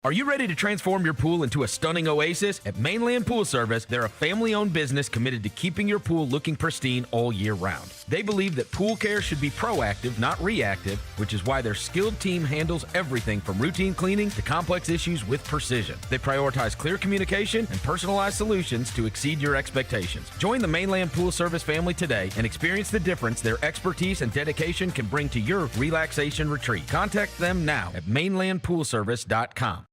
Are you ready to transform your pool into a stunning oasis? At Mainland Pool Service, they're a family-owned business committed to keeping your pool looking pristine all year round. They believe that pool care should be proactive, not reactive, which is why their skilled team handles everything from routine cleaning to complex issues with precision. They prioritize clear communication and personalized solutions to exceed your expectations. Join the Mainland Pool Service family today and experience the difference their expertise and dedication can bring to your relaxation retreat. Contact them now at mainlandpoolservice.com.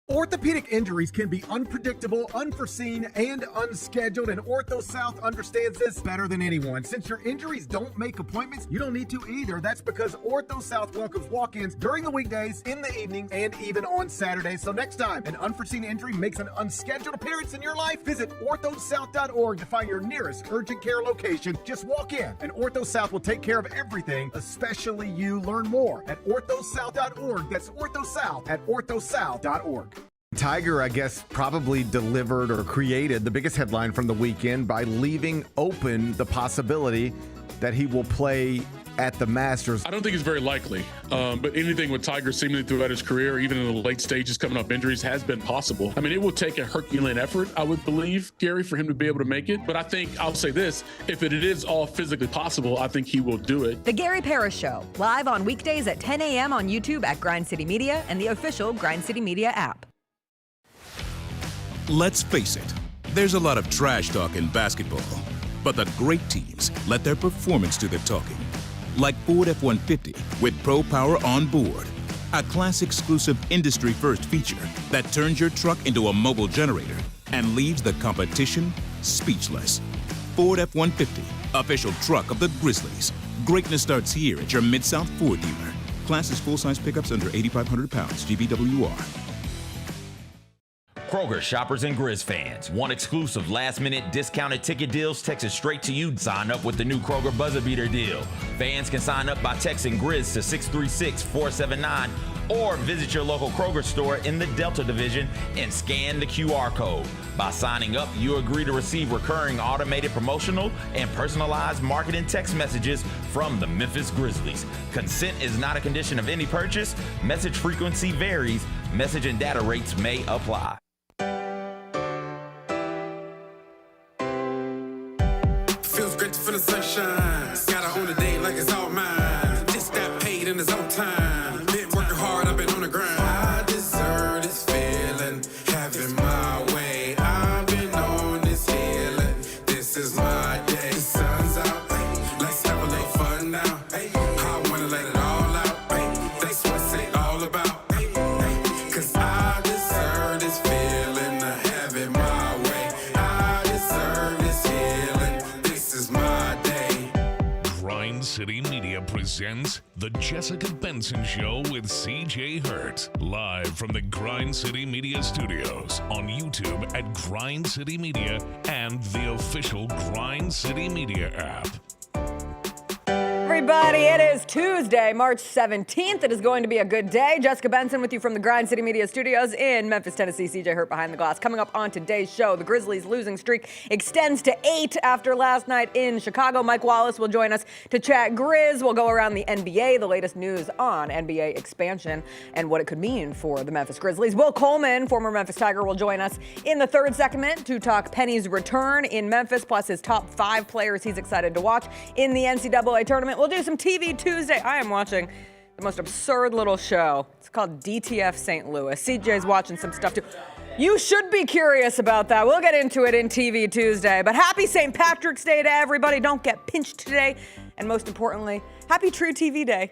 Orthopedic injuries can be unpredictable, unforeseen, and unscheduled, and Ortho South understands this better than anyone. Since your injuries don't make appointments, you don't need to either. That's because Ortho South welcomes walk-ins during the weekdays, in the evenings, and even on Saturdays. So next time an unforeseen injury makes an unscheduled appearance in your life, visit orthosouth.org to find your nearest urgent care location. Just walk in, and Ortho South will take care of everything, especially you. Learn more at orthosouth.org. That's orthosouth at orthosouth.org. Tiger, I guess, probably delivered or created the biggest headline from the weekend by leaving open the possibility that he will play at the Masters. I don't think it's very likely, but anything with Tiger seemingly throughout his career, even in the late stages coming off injuries, has been possible. I mean, it will take a Herculean effort, I would believe, Gary, for him to be able to make it. But I think, I'll say this, if it is all physically possible, I think he will do it. The Gary Parrish Show, live on weekdays at 10 a.m. on YouTube at Grind City Media and the official Grind City Media app. Let's face it, there's a lot of trash talk in basketball, but the great teams let their performance do the talking. Like Ford F-150 with Pro Power on board, a class-exclusive industry-first feature that turns your truck into a mobile generator and leaves the competition speechless. Ford F-150, official truck of the Grizzlies. Greatness starts here at your Mid-South Ford dealer. Class is full-size pickups under 8,500 pounds, GVWR. Kroger shoppers and Grizz fans. Want exclusive last-minute discounted ticket deals texted straight to you? Sign up with the new Kroger Buzzer Beater deal. Fans can sign up by texting Grizz to 636-479 or visit your local Kroger store in the Delta Division and scan the QR code. By signing up, you agree to receive recurring automated promotional and personalized marketing text messages from the Memphis Grizzlies. Consent is not a condition of any purchase. Message frequency varies. Message and data rates may apply. Feels great to feel the sunshine. Gotta own the day like it's all mine. Just got paid in his own time. Been working hard, I've been on the grind. I deserve this feeling, having my way. I've been on this healing. This is my day. The sun's out, ay. Let's have a little fun now. Ay. I wanna let it all out. Ay. That's what's it all about. Ay. Ay. Cause I deserve this feeling, having my way. I deserve this healing. Grind City Media presents The Jessica Benson Show with CJ Hurt. Live from the Grind City Media Studios on YouTube at Grind City Media and the official Grind City Media app. Everybody, it is Tuesday, March 17th. It is going to be a good day. Jessica Benson with you from the Grind City Media Studios in Memphis, Tennessee. CJ Hurt behind the glass. Coming up on today's show, the Grizzlies' losing streak extends to 8 after last night in Chicago. Mike Wallace will join us to chat Grizz. We'll go around the NBA, the latest news on NBA expansion and what it could mean for the Memphis Grizzlies. Will Coleman, former Memphis Tiger, will join us in the third segment to talk Penny's return in Memphis, plus his top 5 players he's excited to watch in the NCAA tournament. We'll do some TV Tuesday. I am watching the most absurd little show. It's called DTF St. Louis. CJ's watching some stuff too. You should be curious about that. We'll get into it in TV Tuesday. But happy St. Patrick's Day to everybody. Don't get pinched today. And most importantly, happy True TV Day.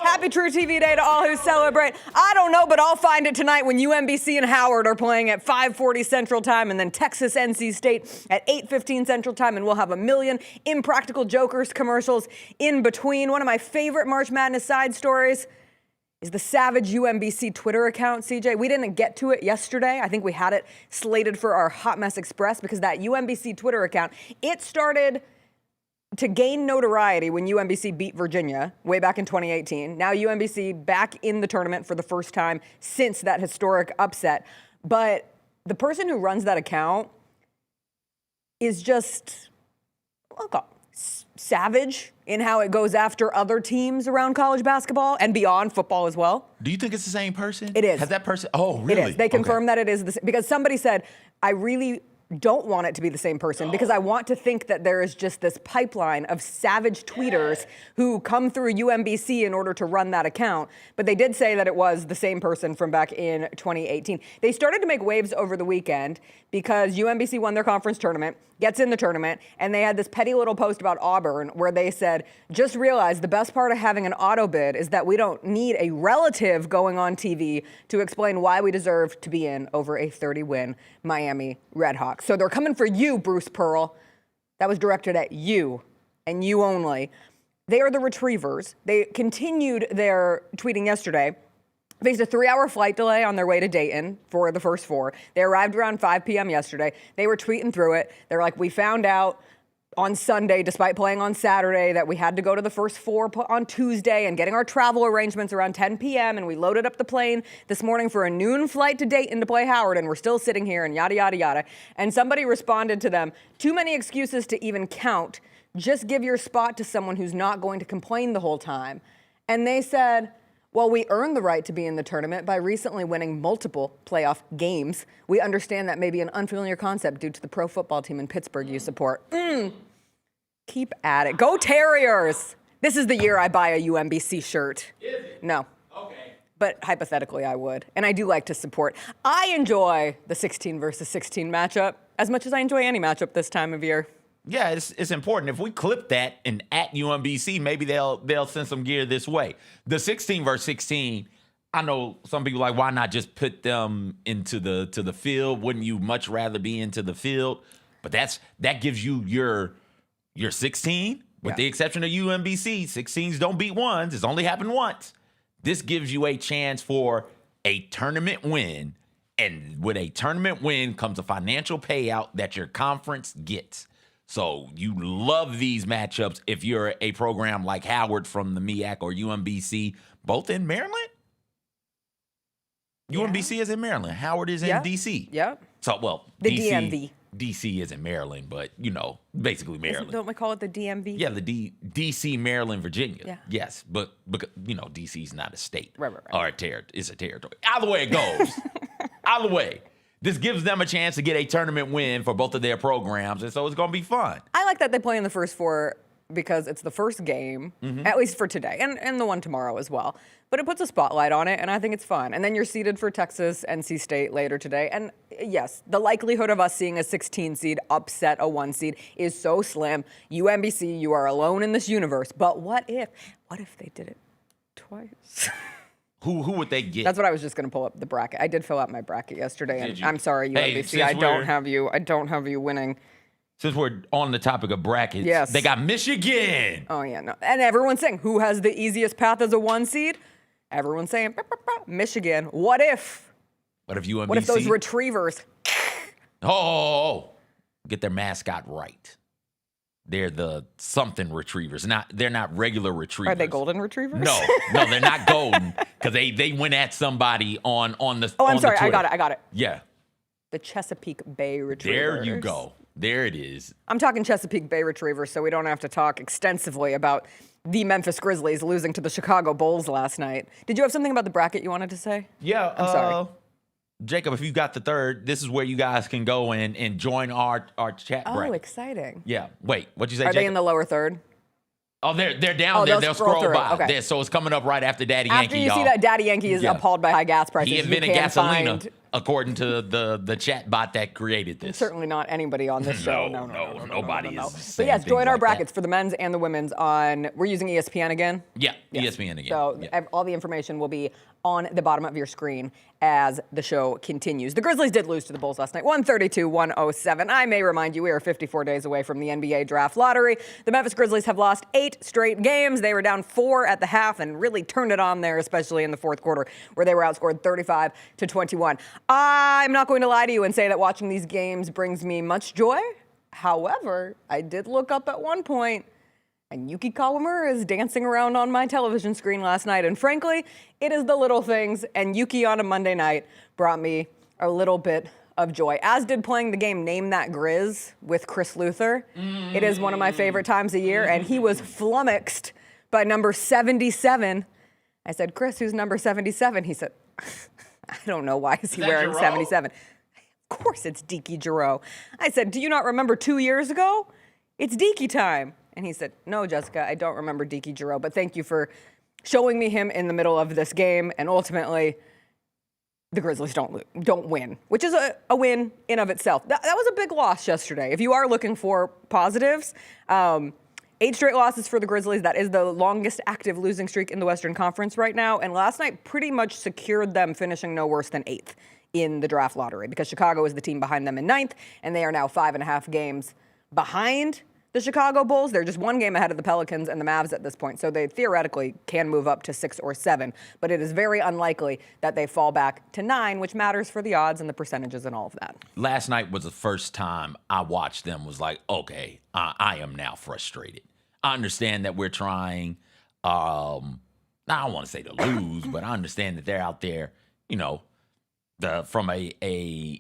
Happy True TV Day to all who celebrate. I don't know, but I'll find it tonight when UMBC and Howard are playing at 5:40 Central Time, and then Texas NC State at 8:15 Central Time, and we'll have a million Impractical Jokers commercials in between. One of my favorite March Madness side stories is the Savage UMBC Twitter account, CJ. We didn't get to it yesterday. I think we had it slated for our Hot Mess Express because that UMBC Twitter account, it started to gain notoriety when UMBC beat Virginia way back in 2018. Now UMBC back in the tournament for the first time since that historic upset. But the person who runs that account is just savage in how it goes after other teams around college basketball and beyond football as well. Do you think it's the same person? It is. Has that person? Oh, really? It is. They confirmed that it is because somebody said, I really don't want it to be the same person because I want to think that there is just this pipeline of savage tweeters who come through UMBC in order to run that account. But they did say that it was the same person from back in 2018. They started to make waves over the weekend because UMBC won their conference tournament, gets in the tournament, and they had this petty little post about Auburn where they said, just realize the best part of having an auto bid is that we don't need a relative going on TV to explain why we deserve to be in over a 30-win Miami Redhawks. So they're coming for you, Bruce Pearl. That was directed at you and you only. They are the Retrievers. They continued their tweeting yesterday. Faced a 3-hour flight delay on their way to Dayton for the first four. They arrived around 5 p.m. yesterday. They were tweeting through it. They're like, we found out on Sunday, despite playing on Saturday, that we had to go to the first four on Tuesday and getting our travel arrangements around 10 p.m. And we loaded up the plane this morning for a noon flight to Dayton to play Howard. And we're still sitting here and yada, yada, yada. And somebody responded to them, too many excuses to even count. Just give your spot to someone who's not going to complain the whole time. And they said, well, we earned the right to be in the tournament by recently winning multiple playoff games. We understand that may be an unfamiliar concept due to the pro football team in Pittsburgh you support. Keep at it. Go Terriers! This is the year I buy a UMBC shirt. Is it? No. Okay. But hypothetically, I would. And I do like to support. I enjoy the 16 versus 16 matchup as much as I enjoy any matchup this time of year. Yeah, it's important. If we clip that and at UMBC, maybe they'll send some gear this way. The 16 versus 16, I know some people are like, why not just put them into the field? Wouldn't you much rather be into the field? But that gives you your 16, with the exception of UMBC. 16s don't beat ones. It's only happened once. This gives you a chance for a tournament win. And with a tournament win comes a financial payout that your conference gets. So you love these matchups if you're a program like Howard from the MEAC or UMBC, both in Maryland? Yeah. UMBC is in Maryland. Howard is in D.C. Yep. So, well, the DC, DMV. D.C. is in Maryland, but, basically Maryland. Don't we call it the DMV? Yeah, the D.C., Maryland, Virginia. Yeah. Yes, but D.C.'s not a state. Right. Or it's a territory. Either way it goes. Either way. This gives them a chance to get a tournament win for both of their programs, and so it's going to be fun. I like that they play in the first four because it's the first game, at least for today, and the one tomorrow as well. But it puts a spotlight on it, and I think it's fun. And then you're seeded for Texas, NC State later today. And yes, the likelihood of us seeing a 16 seed upset a 1 seed is so slim. UMBC, you are alone in this universe. But what if they did it twice? Who would they get? That's what I was just going to pull up the bracket. I did fill out my bracket yesterday, and I'm sorry, UMBC, Hey, I don't have you winning. Since we're on the topic of brackets, yes. They got Michigan. Oh yeah, no, and everyone's saying who has the easiest path as a 1 seed? Everyone's saying Michigan. What if? What if UMBC? What if those Retrievers? Oh, get their mascot right. They're the something Retrievers. They're not regular Retrievers. Are they golden Retrievers? No, they're not golden because they went at somebody on the. Oh, I'm sorry. I got it. Yeah. The Chesapeake Bay Retrievers. There you go. There it is. I'm talking Chesapeake Bay Retrievers, so we don't have to talk extensively about the Memphis Grizzlies losing to the Chicago Bulls last night. Did you have something about the bracket you wanted to say? Yeah. I'm sorry. Jacob, if you got the third, this is where you guys can go and join our chat bracket. Oh, exciting. Yeah. Wait, what'd you say, Are Jacob? they in the lower third? Oh, they're down there. They'll scroll by. Okay. So it's coming up right after Daddy Yankee, After you see that Daddy Yankee is appalled by high gas prices. He invented gasolina, according to the chat bot that created this. Certainly not anybody on this show. No, nobody is. But yes, join our brackets for the men's and the women's on. We're using ESPN again. Yeah, ESPN again. So all the information will be on the bottom of your screen as the show continues. The Grizzlies did lose to the Bulls last night, 132-107. I may remind you, we are 54 days away from the NBA draft lottery. The Memphis Grizzlies have lost 8 straight games. They were down 4 at the half and really turned it on there, especially in the fourth quarter, where they were outscored 35-21. I'm not going to lie to you and say that watching these games brings me much joy. However, I did look up at one point, and Yuki Kawamura is dancing around on my television screen last night. And frankly, it is the little things. And Yuki on a Monday night brought me a little bit of joy, as did playing the game Name That Grizz with Chris Luther. It is one of my favorite times of year. And he was flummoxed by number 77. I said, Chris, who's number 77? He said, I don't know. Why is he wearing 77? Of course it's Deke Giroux. I said, do you not remember 2 years ago? It's Deke time. And he said, no, Jessica, I don't remember Deke Giroux, but thank you for showing me him in the middle of this game. And ultimately, the Grizzlies don't win, which is a win in of itself. That was a big loss yesterday. If you are looking for positives, 8 straight losses for the Grizzlies. That is the longest active losing streak in the Western Conference right now. And last night pretty much secured them finishing no worse than 8th in the draft lottery, because Chicago is the team behind them in 9th, and they are now 5.5 games behind the Chicago Bulls. They're just 1 game ahead of the Pelicans and the Mavs at this point, so they theoretically can move up to 6 or 7, but it is very unlikely that they fall back to 9, which matters for the odds and the percentages and all of that. Last night was the first time I watched them, was like, okay, I am now frustrated. I understand that we're trying, I don't want to say to lose, but I understand that they're out there, from a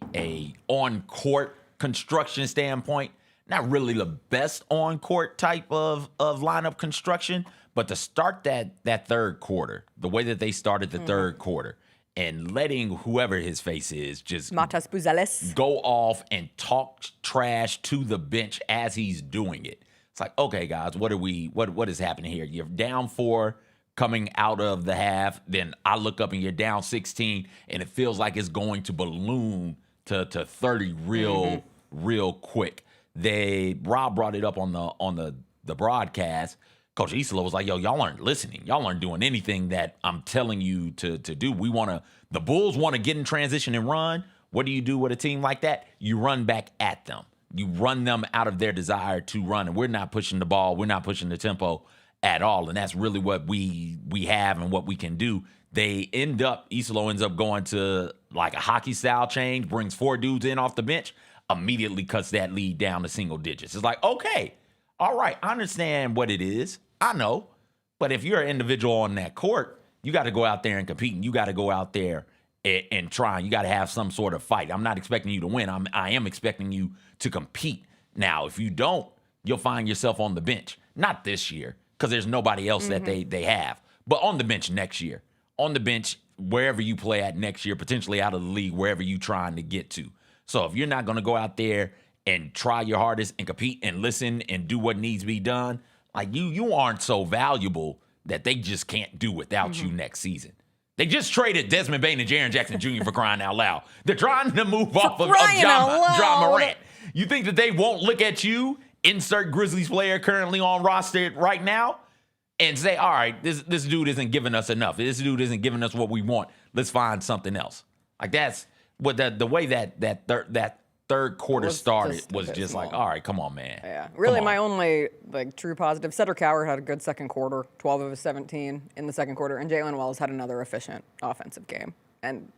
on-court construction standpoint, not really the best on-court type of lineup construction, but to start that third quarter, the way that they started the third quarter, and letting whoever his face is just Matas Buzelis go off and talk trash to the bench as he's doing it. It's like, okay, guys, what is happening here? You're down 4 coming out of the half, then I look up and you're down 16, and it feels like it's going to balloon to 30 real quick. Rob brought it up on the broadcast. Coach Isola was like, yo, y'all aren't listening. Y'all aren't doing anything that I'm telling you to do. The Bulls want to get in transition and run. What do you do with a team like that? You run back at them. You run them out of their desire to run. And we're not pushing the ball. We're not pushing the tempo at all. And that's really what we have and what we can do. Isola ends up going to like a hockey style change, brings 4 dudes in off the bench, immediately cuts that lead down to single digits. It's like, okay, all right, I understand what it is. I know. But if you're an individual on that court, you got to go out there and compete, and you got to go out there and try, and you got to have some sort of fight. I'm not expecting you to win. I am expecting you to compete. Now, if you don't, you'll find yourself on the bench. Not this year, because there's nobody else that they have. But on the bench next year. On the bench, wherever you play at next year, potentially out of the league, wherever you're trying to get to. So if you're not going to go out there and try your hardest and compete and listen and do what needs to be done, like you aren't so valuable that they just can't do without you next season. They just traded Desmond Bane and Jaren Jackson Jr. for crying out loud. They're trying to move off of John Morant. You think that they won't look at you, insert Grizzlies player currently on roster right now, and say, all right, this dude isn't giving us enough. This dude isn't giving us what we want. Let's find something else. Like that's what the way that third quarter started was just like, all right, come on, man. Yeah, really, my only true positive. Cedric Howard had a good second quarter, 12 of his 17 in the second quarter, and Jalen Wallace had another efficient offensive game, and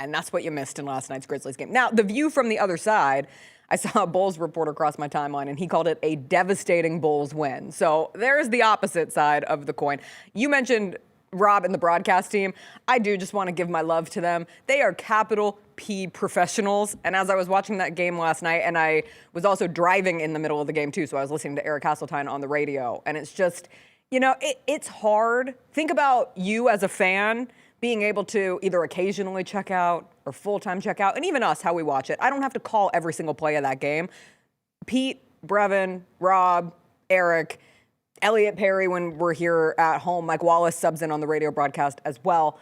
that's what you missed in last night's Grizzlies game. Now, the view from the other side, I saw a Bulls reporter cross my timeline, and he called it a devastating Bulls win. So there's the opposite side of the coin. You mentioned Rob and the broadcast team. I do just want to give my love to them. They are capital P professionals. And as I was watching that game last night, and I was also driving in the middle of the game too, so I was listening to Eric Hasseltine on the radio, and it's just, it's hard. Think about you as a fan being able to either occasionally check out or full-time check out, and even us, how we watch it. I don't have to call every single play of that game. Pete, Brevin, Rob, Eric, Elliot Perry, when we're here at home, Mike Wallace subs in on the radio broadcast as well.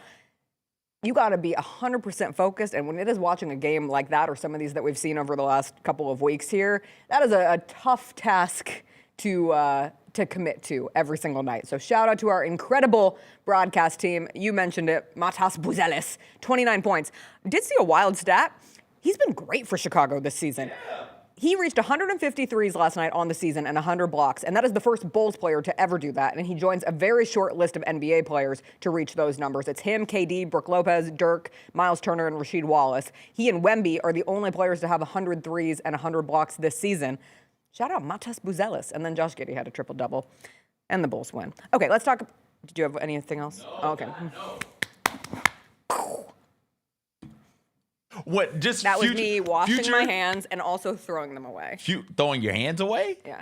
You got to be 100% focused, and when it is watching a game like that or some of these that we've seen over the last couple of weeks here, that is a tough task to to commit to every single night. So shout out to our incredible broadcast team. You mentioned it, Matas Buzelis, 29 points. Did see a wild stat. He's been great for Chicago this season. Yeah. He reached 150 threes last night on the season and 100 blocks, and that is the first Bulls player to ever do that, and he joins a very short list of NBA players to reach those numbers. It's him, KD, Brook Lopez, Dirk, Miles Turner, and Rasheed Wallace. He and Wemby are the only players to have 100 threes and 100 blocks this season. Shout out Matas Buzelis. And then Josh Giddey had a triple-double, and the Bulls win. Okay, let's talk. Did you have anything else? No, oh, okay. No. What? Just that was me washing my hands and also throwing them away. Throwing your hands away? Yeah.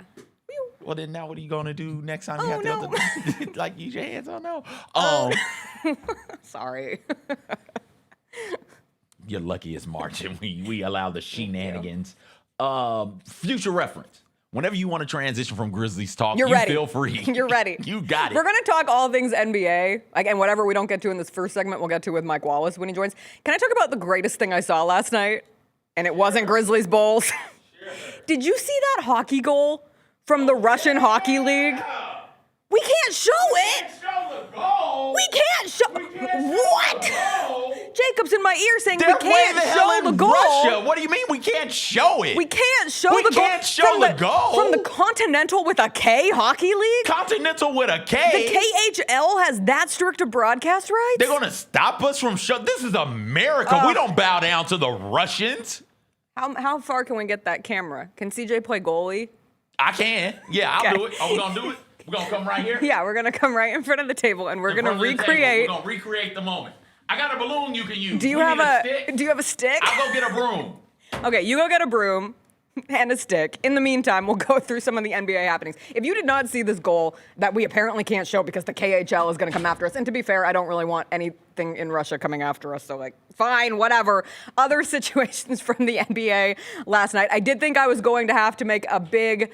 Well, then now what are you going to do next time you have to like use your hands? Oh, no. Sorry. You're lucky it's March and we allow the shenanigans. Future reference. Whenever you want to transition from Grizzlies talk, you feel free. You're ready. You got it. We're going to talk all things NBA. Again, whatever we don't get to in this first segment, we'll get to with Mike Wallace when he joins. Can I talk about the greatest thing I saw last night? And it wasn't Grizzlies Bulls. Sure. Did you see that hockey goal from the Russian Hockey League? We can't show it. We can't show what? Jacob's in my ear saying we can't show the goal. Russia. What do you mean we can't show it? We can't show the goal. We can't show the goal. From the Continental with a K Hockey League? Continental with a K? The KHL has that strict of broadcast rights? They're going to stop us from showing. This is America. We don't bow down to the Russians. How far can we get that camera? Can CJ play goalie? I can. Yeah, I'll do it. Are we going to do it? We're going to come right here? Yeah, we're going to come right in front of the table, and we're going to recreate. We're going to recreate the moment. I got a balloon you can use. Do you have a stick? I'll go get a broom. Okay, you go get a broom and a stick. In the meantime, we'll go through some of the NBA happenings. If you did not see this goal that we apparently can't show because the KHL is going to come after us, and to be fair, I don't really want anything in Russia coming after us, so fine, whatever. Other situations from the NBA last night. I did think I was going to have to make a big...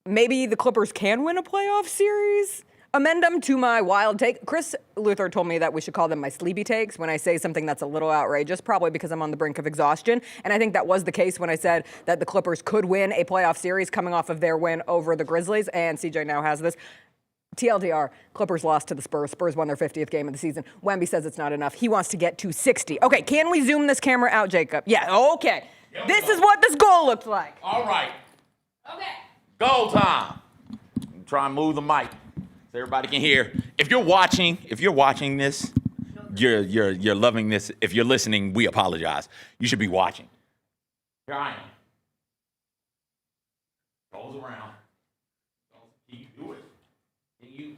maybe the Clippers can win a playoff series. Amendum to my wild take. Chris Luther told me that we should call them my sleepy takes when I say something that's a little outrageous, probably because I'm on the brink of exhaustion. And I think that was the case when I said that the Clippers could win a playoff series coming off of their win over the Grizzlies. And CJ now has this. TLDR, Clippers lost to the Spurs. Spurs won their 50th game of the season. Wemby says it's not enough. He wants to get to 60. Okay, can we zoom this camera out, Jacob? Yeah, okay. Yep, this is what this goal looked like. All right. Okay. Goal time. Try and move the mic so everybody can hear. If you're watching this, you're loving this. If you're listening, we apologize. You should be watching. Here I am. Goes around. Can you do it? Can you?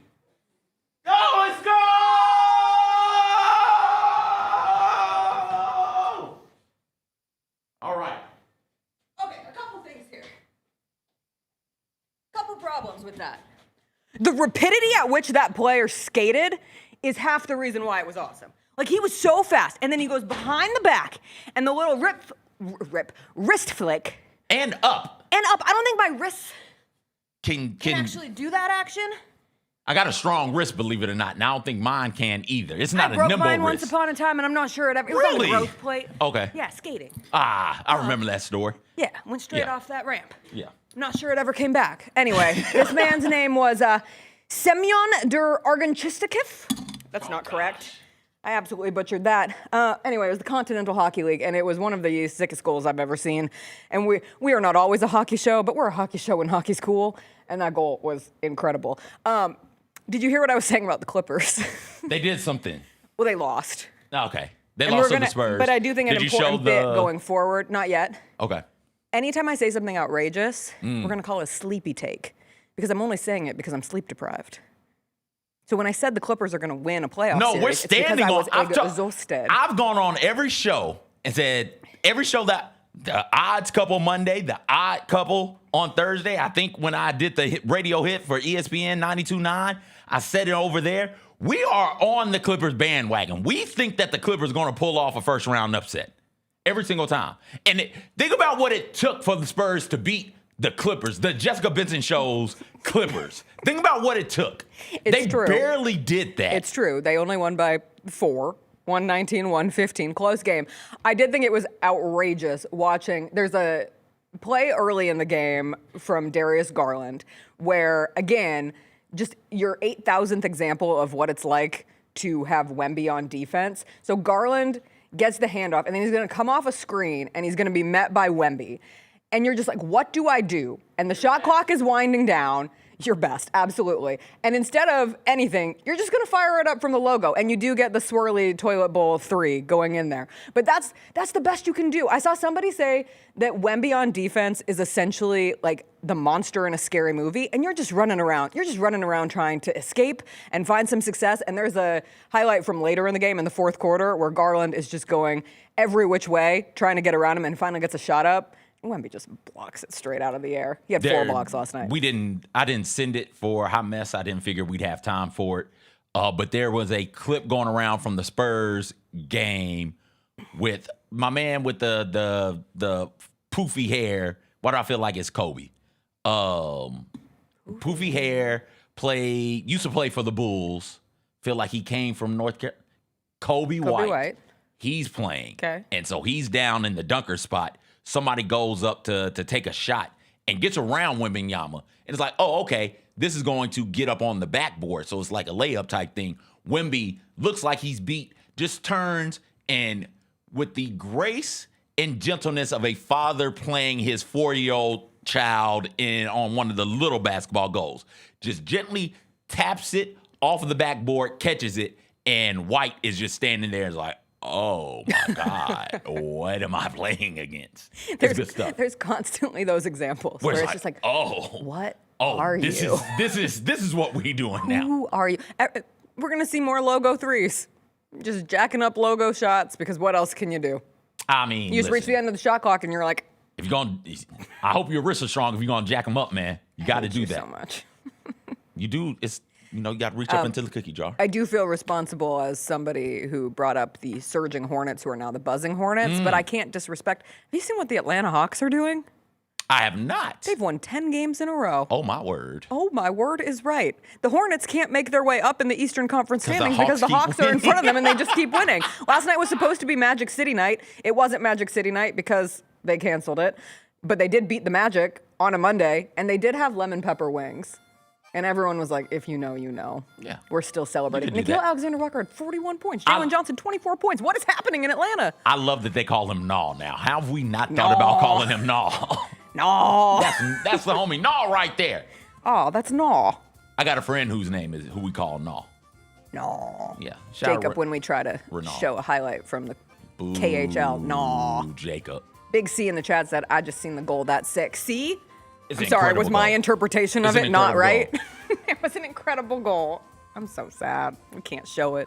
Go! Let's go! All right. Okay, a couple things here. Couple problems with that. The rapidity at which that player skated is half the reason why it was awesome. Like, he was so fast, and then he goes behind the back, and the little wrist flick. And up. I don't think my wrist can actually do that action. I got a strong wrist, believe it or not, and I don't think mine can either. It's not a nimble wrist. I broke mine once upon a time, and I'm not sure it ever. It was really? on a growth plate. Okay. Yeah, skating. I remember that story. Yeah, went straight off that ramp. Yeah. I'm not sure it ever came back. Anyway, this man's name was Semyon Argonchistikev. That's not correct. I absolutely butchered that. Anyway, it was the Continental Hockey League, and it was one of the sickest goals I've ever seen. And we are not always a hockey show, but we're a hockey show when hockey's cool, and that goal was incredible. Did you hear what I was saying about the Clippers? They did something. Well, they lost. Okay. They lost to the Spurs. But I do think an important bit going forward. Not yet. Okay. Anytime I say something outrageous, we're going to call it a sleepy take, because I'm only saying it because I'm sleep deprived. So when I said the Clippers are going to win a playoff series, we're standing on. exhausted. I've gone on every show and said every show that the odds couple Monday, the odd couple on Thursday. I think when I did the radio hit for ESPN 92.9, I said it over there. We are on the Clippers bandwagon. We think that the Clippers are going to pull off a first round upset every single time. And think about what it took for the Spurs to beat the Clippers, the Jessica Benson Show's Clippers. Think about what it took. They barely did that. It's true. They only won by 4. 119, 115, close game. I did think it was outrageous watching. There's a play early in the game from Darius Garland, where, again, just your 8,000th example of what it's like to have Wemby on defense. So Garland gets the handoff, and then he's going to come off a screen, and he's going to be met by Wemby. And you're just like, what do I do? And the shot clock is winding down. Your best, absolutely. And instead of anything, you're just going to fire it up from the logo, and you do get the swirly toilet bowl 3 going in there. But that's the best you can do. I saw somebody say that Wemby on defense is essentially like the monster in a scary movie, and you're just running around. You're just running around trying to escape and find some success. And there's a highlight from later in the game in the fourth quarter where Garland is just going every which way, trying to get around him, and finally gets a shot up. Wemby just blocks it straight out of the air. He had 4 blocks last night. I didn't send it for hot mess. I didn't figure we'd have time for it. But there was a clip going around from the Spurs game with my man with the poofy hair. Why do I feel like it's Kobe? Poofy hair, used to play for the Bulls. Feel like he came from North Carolina. Kobe White. He's playing. Okay. And so he's down in the dunker spot. Somebody goes up to take a shot and gets around Wembanyama. And it's like, oh, okay, this is going to get up on the backboard. So it's like a layup type thing. Wemby looks like he's beat, just turns, and with the grace and gentleness of a father playing his 4-year-old child on one of the little basketball goals, just gently taps it off of the backboard, catches it, and White is just standing there and is like, oh my God, what am I playing against? It's good stuff. There's constantly those examples where it's just like, what are you? This is what we doing now. Who are you? We're gonna see more logo 3s, just jacking up logo shots, because what else can you do? I mean, you just reach the end of the shot clock and you're like, if you're going, I hope your wrists are strong. If you're gonna jack them up, man, you got to do that. So much. You do. You got to reach up into the cookie jar. I do feel responsible as somebody who brought up the surging Hornets, who are now the buzzing Hornets, but I can't disrespect. Have you seen what the Atlanta Hawks are doing? I have not. They've won 10 games in a row. Oh, my word. Oh, my word is right. The Hornets can't make their way up in the Eastern Conference standings because the Hawks are in front of them and they just keep winning. Last night was supposed to be Magic City night. It wasn't Magic City night because they canceled it. But they did beat the Magic on a Monday, and they did have lemon pepper wings. And everyone was like, if you know, you know. Yeah. We're still celebrating. Nickeil Alexander-Walker had 41 points. Jalen Johnson, 24 points. What is happening in Atlanta? I love that they call him Naw now. How have we not thought about calling him Naw? Naw. That's the homie Naw right there. Oh, that's Naw. I got a friend whose name is who we call Naw. Naw. Yeah. Jacob, when we try to show a highlight from the KHL. Naw. Jacob. Big C in the chat said, I just seen the goal. That's sick. See? It's I'm sorry, was my interpretation of it not right? It was an incredible goal. I'm so sad. We can't show it.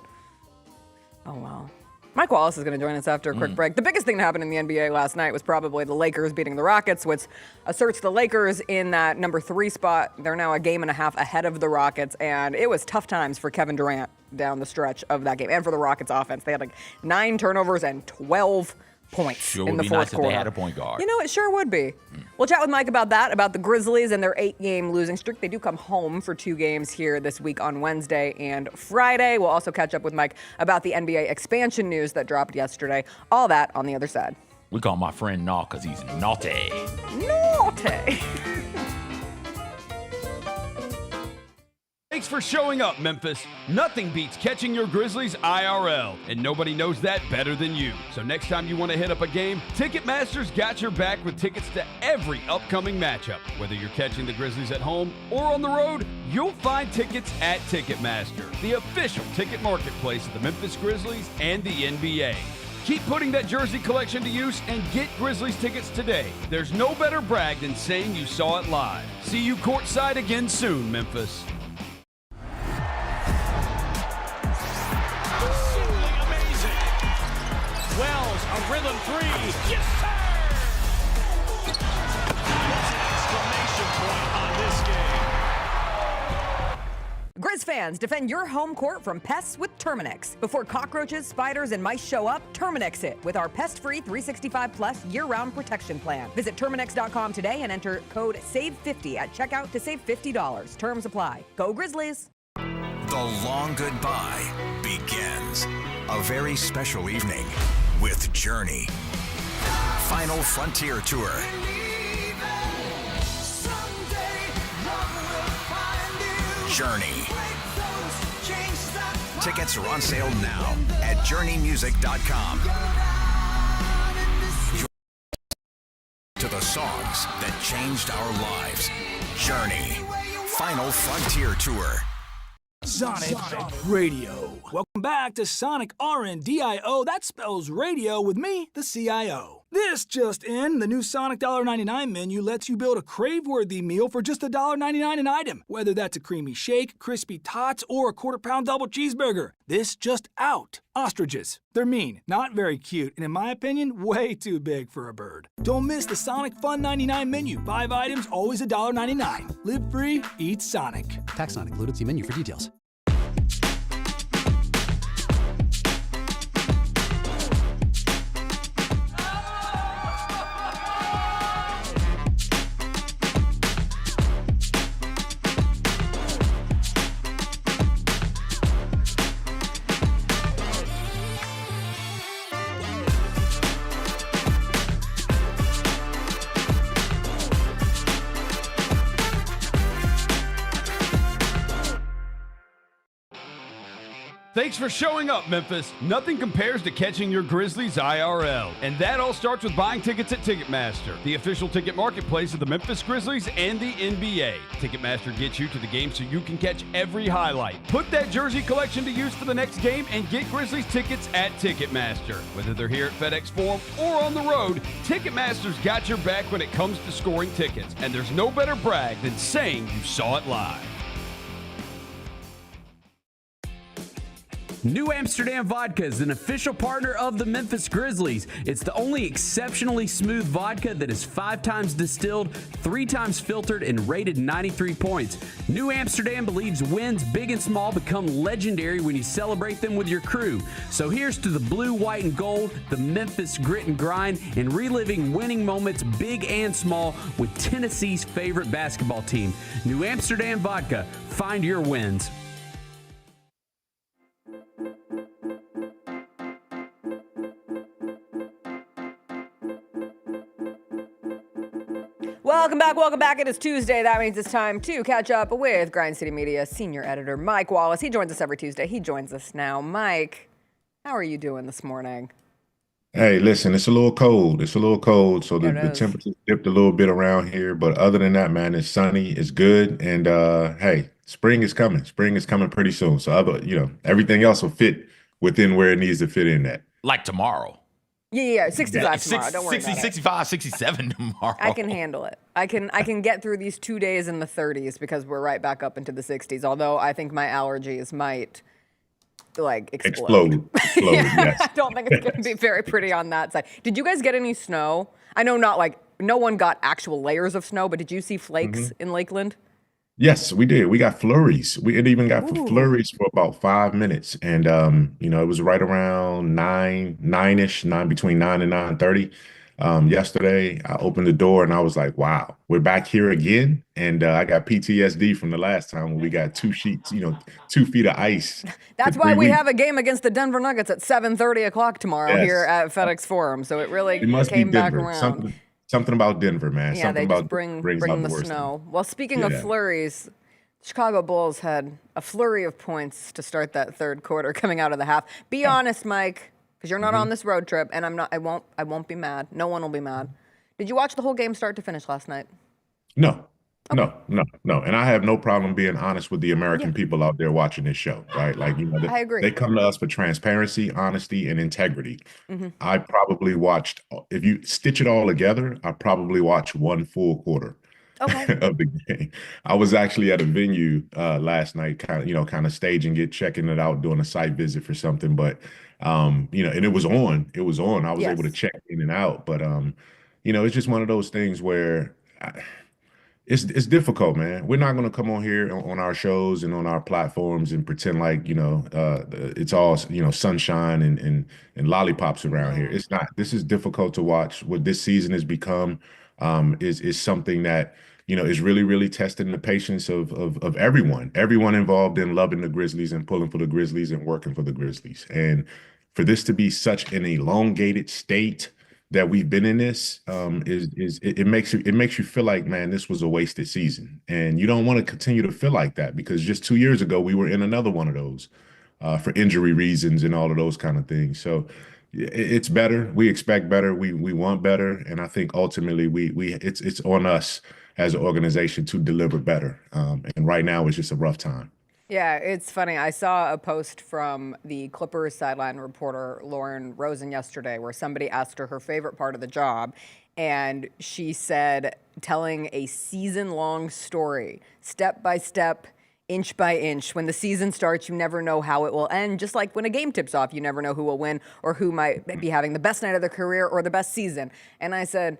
Oh, well. Mike Wallace is going to join us after a quick break. The biggest thing that happened in the NBA last night was probably the Lakers beating the Rockets, which asserts the Lakers in that number 3 spot. They're now a game and a half ahead of the Rockets, and it was tough times for Kevin Durant down the stretch of that game, and for the Rockets offense. They had like 9 turnovers and 12 points in the fourth quarter. If they had a point guard. You know, it sure would be. We'll chat with Mike about that, about the Grizzlies and their 8-game losing streak. They do come home for 2 games here this week on Wednesday and Friday. We'll also catch up with Mike about the NBA expansion news that dropped yesterday. All that on the other side. We call my friend Naw because he's naughty. Naughty. Thanks for showing up, Memphis. Nothing beats catching your Grizzlies IRL, and nobody knows that better than you. So next time you want to hit up a game, Ticketmaster's got your back with tickets to every upcoming matchup. Whether you're catching the Grizzlies at home or on the road, you'll find tickets at Ticketmaster, the official ticket marketplace of the Memphis Grizzlies and the NBA. Keep putting that jersey collection to use and get Grizzlies tickets today. There's no better brag than saying you saw it live. See you courtside again soon, Memphis. Wells, a rhythm 3. Yes, sir! That's an exclamation point on this game. Grizz fans, defend your home court from pests with Terminix. Before cockroaches, spiders, and mice show up, Terminix it with our pest-free 365-plus year-round protection plan. Visit Terminix.com today and enter code SAVE50 at checkout to save $50. Terms apply. Go Grizzlies! The long goodbye begins. A very special evening with Journey. Final Frontier Tour. Journey. Tickets are on sale now at journeymusic.com. To the songs that changed our lives. Journey. Final Frontier Tour. Sonic Radio. Welcome back to Sonic RNDIO. That spells radio with me, the CIO. This just in, the new Sonic $1.99 menu lets you build a crave-worthy meal for just $1.99 an item. Whether that's a creamy shake, crispy tots, or a quarter-pound double cheeseburger. This just out. Ostriches. They're mean, not very cute, and in my opinion, way too big for a bird. Don't miss the Sonic Fun 99 menu. 5 items, always $1.99. Live free, eat Sonic. Tax not included. See menu for details. Thanks for showing up, Memphis. Nothing compares to catching your Grizzlies IRL. And that all starts with buying tickets at Ticketmaster, the official ticket marketplace of the Memphis Grizzlies and the NBA. Ticketmaster gets you to the game so you can catch every highlight. Put that jersey collection to use for the next game and get Grizzlies tickets at Ticketmaster. Whether they're here at FedEx Forum or on the road, Ticketmaster's got your back when it comes to scoring tickets. And there's no better brag than saying you saw it live. New Amsterdam Vodka is an official partner of the Memphis Grizzlies. It's the only exceptionally smooth vodka that is 5 times distilled, 3 times filtered, and rated 93 points. New Amsterdam believes wins big and small become legendary when you celebrate them with your crew. So here's to the blue, white, and gold, the Memphis grit and grind, and reliving winning moments big and small with Tennessee's favorite basketball team. New Amsterdam Vodka. Find your wins. Welcome back. It is Tuesday. That means it's time to catch up with Grind City Media senior editor Mike Wallace. He joins us every Tuesday. He joins us now. Mike, how are you doing this morning? Hey, listen, it's a little cold. So the temperature dipped a little bit around here. But other than that, man, it's sunny. It's good. And hey, spring is coming. Spring is coming pretty soon. So everything else will fit within where it needs to fit in at. Like tomorrow. Yeah, 65 tomorrow. Don't worry 60, about it. 65, 67 tomorrow. I can handle it. I can get through these 2 days in the 30s because we're right back up into the 60s. Although I think my allergies might explode. Yeah, yes. I don't think it's going to be very pretty on that side. Did you guys get any snow? I know no one got actual layers of snow, but did you see flakes in Lakeland? Yes, we did. We got flurries. It even got flurries for about 5 minutes. And, it was right around nine-ish, between 9 and 9:30. Yesterday, I opened the door and I was like, wow, we're back here again. And I got PTSD from the last time when we got 2 sheets, 2 feet of ice. That's why we have a game against the Denver Nuggets at 7:30 o'clock tomorrow here at FedEx Forum. So it really came back around. Something about Denver, man. Yeah, Something they just about bring the the snow. Well, speaking of flurries, Chicago Bulls had a flurry of points to start that third quarter coming out of the half. Be honest, Mike, because you're not on this road trip, and I'm not. I won't be mad. No one will be mad. Did you watch the whole game start to finish last night? No. Okay. No. And I have no problem being honest with the American people out there watching this show, right? I agree. They come to us for transparency, honesty, and integrity. I probably watched, if you stitch it all together, I probably watched 1 full quarter of the game. I was actually at a venue last night, kind of staging it, checking it out, doing a site visit for something. But, and it was on. I was able to check in and out. But, it's just one of those things where it's difficult, man. We're not going to come on here on our shows and on our platforms and pretend like, it's all, sunshine and lollipops around here. It's not. This is difficult to watch. What this season has become is something that, is really, really testing the patience of everyone involved in loving the Grizzlies and pulling for the Grizzlies and working for the Grizzlies. And for this to be such an elongated state that we've been in this it makes you feel like, man, this was a wasted season, and you don't want to continue to feel like that, because just 2 years ago we were in another one of those for injury reasons and all of those kind of things. So it's better. We expect better. We want better, and I think ultimately it's on us as an organization to deliver better. And right now it's just a rough time. Yeah, it's funny. I saw a post from the Clippers sideline reporter Lauren Rosen yesterday where somebody asked her favorite part of the job, and she said telling a season-long story, step by step, inch by inch. When the season starts, you never know how it will end. Just like when a game tips off, you never know who will win or who might be having the best night of their career or the best season. And I said,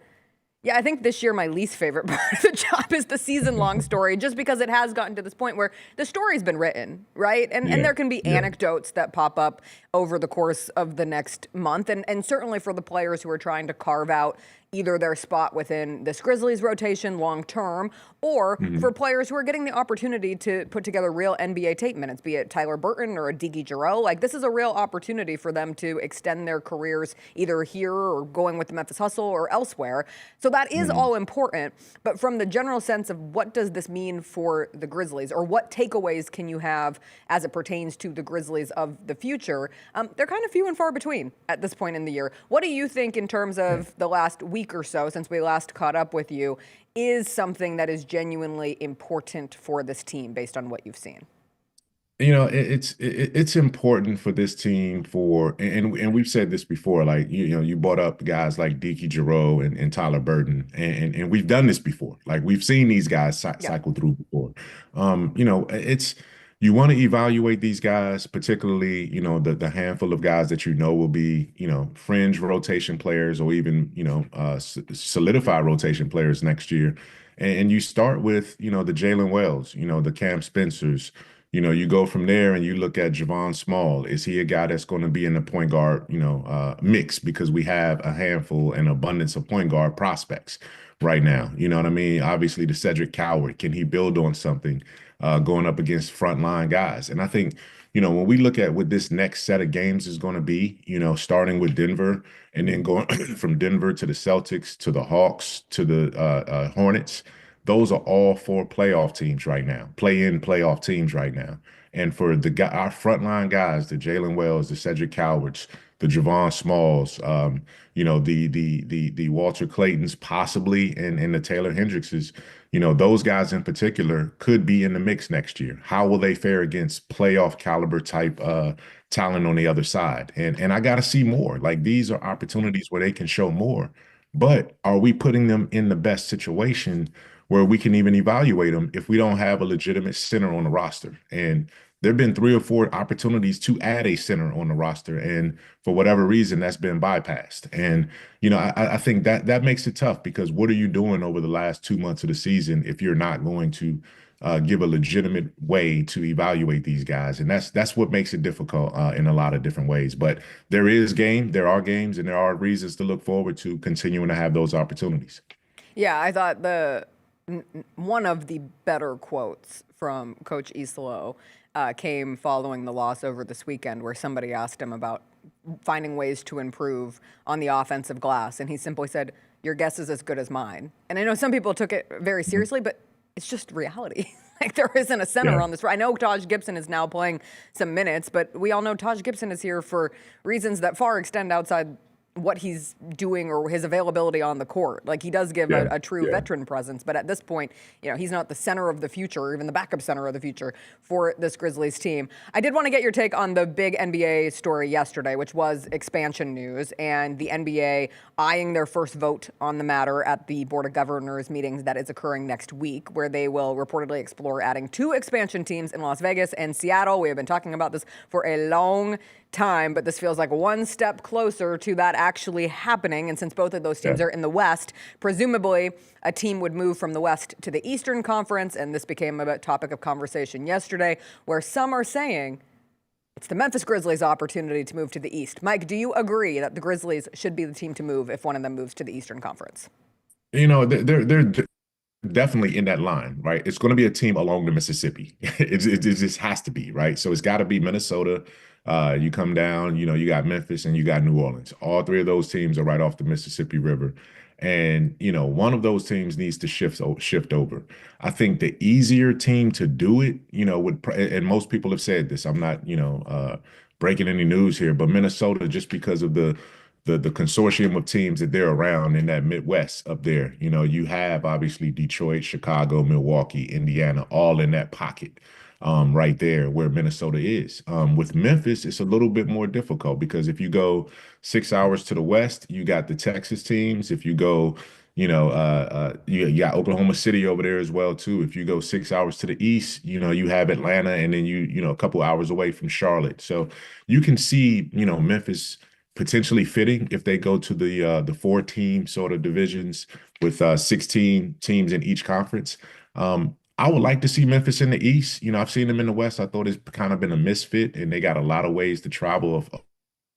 yeah, I think this year my least favorite part of the job is the season-long story, just because it has gotten to this point where the story's been written, right? And there can be anecdotes that pop up over the course of the next month. And certainly for the players who are trying to carve out either their spot within this Grizzlies rotation long term, or for players who are getting the opportunity to put together real NBA tape minutes, be it Tyler Burton or a Digi Giroux. Like, this is a real opportunity for them to extend their careers either here or going with the Memphis Hustle or elsewhere. So that is all important. But from the general sense of what does this mean for the Grizzlies, or what takeaways can you have as it pertains to the Grizzlies of the future, they're kind of few and far between at this point in the year. What do you think in terms of the last week or so since we last caught up with you is something that is genuinely important for this team based on what you've seen? You know, it's important for this team and we've said this before, like, you know, you brought up guys like Diki Giroux and Tyler Burton, and we've done this before. Like, we've seen these guys cycle through before. You know, you want to evaluate these guys, particularly, you know, the handful of guys that you know will be, you know, fringe rotation players, or even, you know, solidified rotation players next year. And you start with, you know, the Jalen Wells, you know, the Cam Spencers. You know, you go from there and you look at Javon Small. Is he a guy that's going to be in the point guard, you know, mix? Because we have a handful and abundance of point guard prospects right now. You know what I mean? Obviously, the Cedric Coward, can he build on something going up against frontline guys? And I think, you know, when we look at what this next set of games is going to be, you know, starting with Denver and then going from Denver to the Celtics to the Hawks to the Hornets, those are all 4 playoff teams right now, play-in playoff teams right now. And for our frontline guys, the Jalen Wells, the Cedric Cowards, the Javon Smalls, you know, the Walter Claytons possibly, and the Taylor Hendrickses, you know, those guys in particular could be in the mix next year. How will they fare against playoff caliber type talent on the other side? And I got to see more. Like, these are opportunities where they can show more. But are we putting them in the best situation where we can even evaluate them if we don't have a legitimate center on the roster? And there have been 3 or 4 opportunities to add a center on the roster, and for whatever reason, that's been bypassed. And, you know, I think that makes it tough, because what are you doing over the last 2 months of the season if you're not going to give a legitimate way to evaluate these guys? And that's what makes it difficult in a lot of different ways. But there are games, and there are reasons to look forward to continuing to have those opportunities. Yeah, I thought one of the better quotes from Coach Isolo came following the loss over this weekend, where somebody asked him about finding ways to improve on the offensive glass. And he simply said, "Your guess is as good as mine." And I know some people took it very seriously, but it's just reality. Like, there isn't a center on this. I know Taj Gibson is now playing some minutes, but we all know Taj Gibson is here for reasons that far extend outside what he's doing or his availability on the court. Like, he does give a true veteran presence, but at this point, you know, he's not the center of the future, or even the backup center of the future for this Grizzlies team. I did want to get your take on the big NBA story yesterday, which was expansion news, and the NBA eyeing their first vote on the matter at the Board of Governors meetings that is occurring next week, where they will reportedly explore adding 2 expansion teams in Las Vegas and Seattle. We have been talking about this for a long time, but this feels like one step closer to that actually happening. And since both of those teams are in the West, presumably a team would move from the West to the Eastern Conference. And this became a topic of conversation yesterday, where some are saying it's the Memphis Grizzlies' opportunity to move to the East. Mike, do you agree that the Grizzlies should be the team to move if one of them moves to the Eastern Conference? You know, they're definitely in that line, right? It's going to be a team along the Mississippi. It just has to be, right? So it's got to be Minnesota, You come down, you got Memphis and you got New Orleans. All three of those teams are right off the Mississippi River. And, one of those teams needs to shift over. I think the easier team to do it, and most people have said this, I'm not, breaking any news here, but Minnesota, just because of the consortium of teams that they're around in that Midwest up there, you have obviously Detroit, Chicago, Milwaukee, Indiana, all in that pocket. Right there where Minnesota is. With Memphis, it's a little bit more difficult because if you go 6 hours to the west, you got the Texas teams. If you go, you got Oklahoma City over there as well too. If you go 6 hours to the east, you have Atlanta, and then you a couple hours away from Charlotte. So you can see, Memphis potentially fitting if they go to the 4-team sort of divisions with 16 teams in each conference. I would like to see Memphis in the East. I've seen them in the West. I thought it's kind of been a misfit, and they got a lot of ways to travel of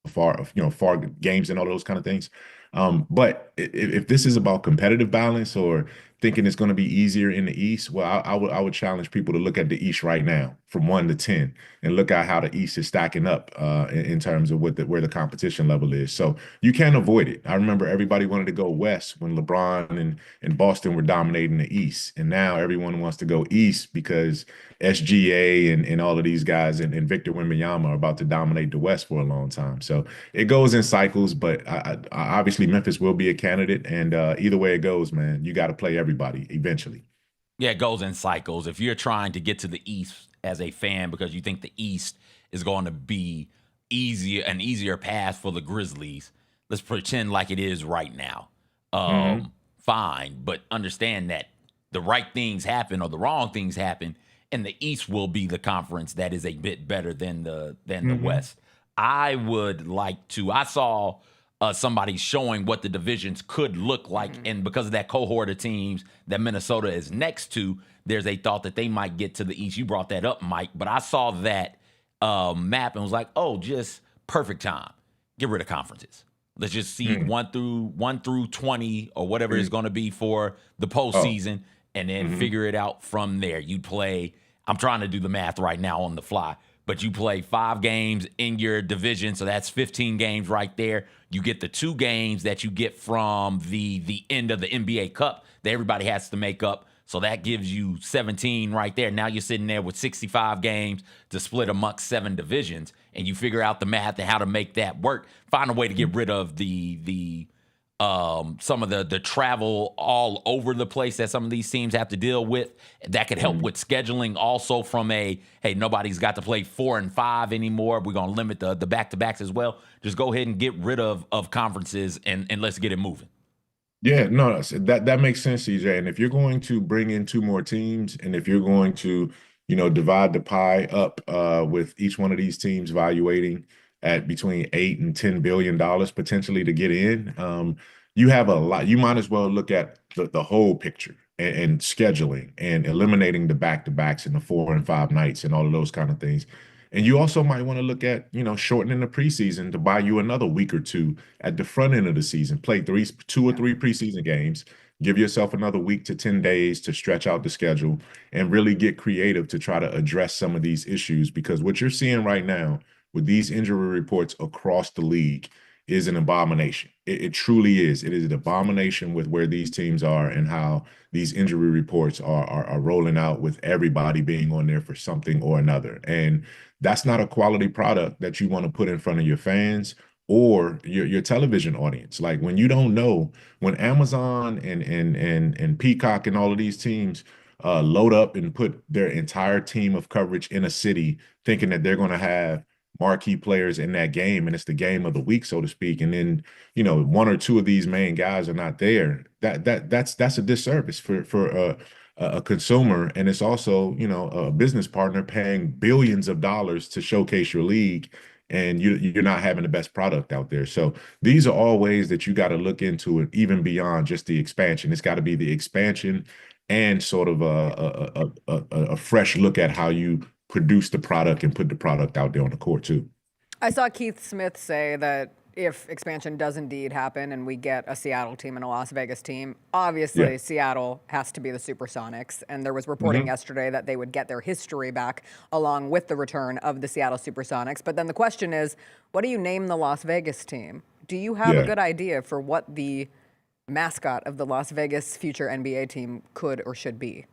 far games and all those kind of things. But if this is about competitive balance or thinking it's going to be easier in the East, well, I would challenge people to look at the East right now from 1 to 10 and look at how the East is stacking up in terms of where the competition level is. So you can't avoid it. I remember everybody wanted to go West when LeBron and Boston were dominating the East. And now everyone wants to go East because SGA and all of these guys and Victor Wembanyama are about to dominate the West for a long time. So it goes in cycles, but obviously Memphis will be a candidate. And either way it goes, man, you got to play everybody eventually. Yeah, it goes in cycles. If you're trying to get to the East as a fan because you think the East is going to be an easier path for the Grizzlies, let's pretend like it is right now. Fine, but understand that the right things happen or the wrong things happen, and the East will be the conference that is a bit better than the West. I would like to. I saw somebody showing what the divisions could look like, and because of that cohort of teams that Minnesota is next to, there's a thought that they might get to the East. You brought that up, Mike, but I saw that map and was like, oh, just perfect time. Get rid of conferences. Let's just see 1 through 20 or whatever it's going to be for the postseason, and then figure it out from there. You play. I'm trying to do the math right now on the fly, but you play 5 games in your division, so that's 15 games right there. You get the 2 games that you get from the end of the NBA Cup that everybody has to make up, so that gives you 17 right there. Now you're sitting there with 65 games to split amongst 7 divisions, and you figure out the math and how to make that work. Find a way to get rid of some of the travel all over the place that some of these teams have to deal with. That could help with scheduling also from hey, nobody's got to play 4 and 5 anymore. We're going to limit the back-to-backs as well. Just go ahead and get rid of conferences and let's get it moving. Yeah, no, that makes sense, CJ. And if you're going to bring in 2 more teams, and if you're going to, divide the pie up with each one of these teams valuating at between $8 and $10 billion potentially to get in, you have a lot. You might as well look at the whole picture and scheduling and eliminating the back-to-backs and the 4 and 5 nights and all of those kind of things. And you also might want to look at, shortening the preseason to buy you another week or 2 at the front end of the season. Play 2 or 3 preseason games. Give yourself another week to 10 days to stretch out the schedule and really get creative to try to address some of these issues. Because what you're seeing right now with these injury reports across the league is an abomination. It truly is. It is an abomination with where these teams are and how these injury reports are rolling out with everybody being on there for something or another. And that's not a quality product that you want to put in front of your fans or your television audience. Like when you don't know, when Amazon and Peacock and all of these teams load up and put their entire team of coverage in a city thinking that they're going to have marquee players in that game, and it's the game of the week, so to speak, and then 1 or 2 of these main guys are not there, that's a disservice for a consumer, and it's also a business partner paying billions of dollars to showcase your league, and you're not having the best product out there. So these are all ways that you got to look into it, even beyond just the expansion. It's got to be the expansion and sort of a fresh look at how you produce the product and put the product out there on the court too. I saw Keith Smith say that if expansion does indeed happen and we get a Seattle team and a Las Vegas team, obviously Seattle has to be the Supersonics. And there was reporting yesterday that they would get their history back along with the return of the Seattle Supersonics. But then the question is, what do you name the Las Vegas team? Do you have a good idea for what the mascot of the Las Vegas future NBA team could or should be?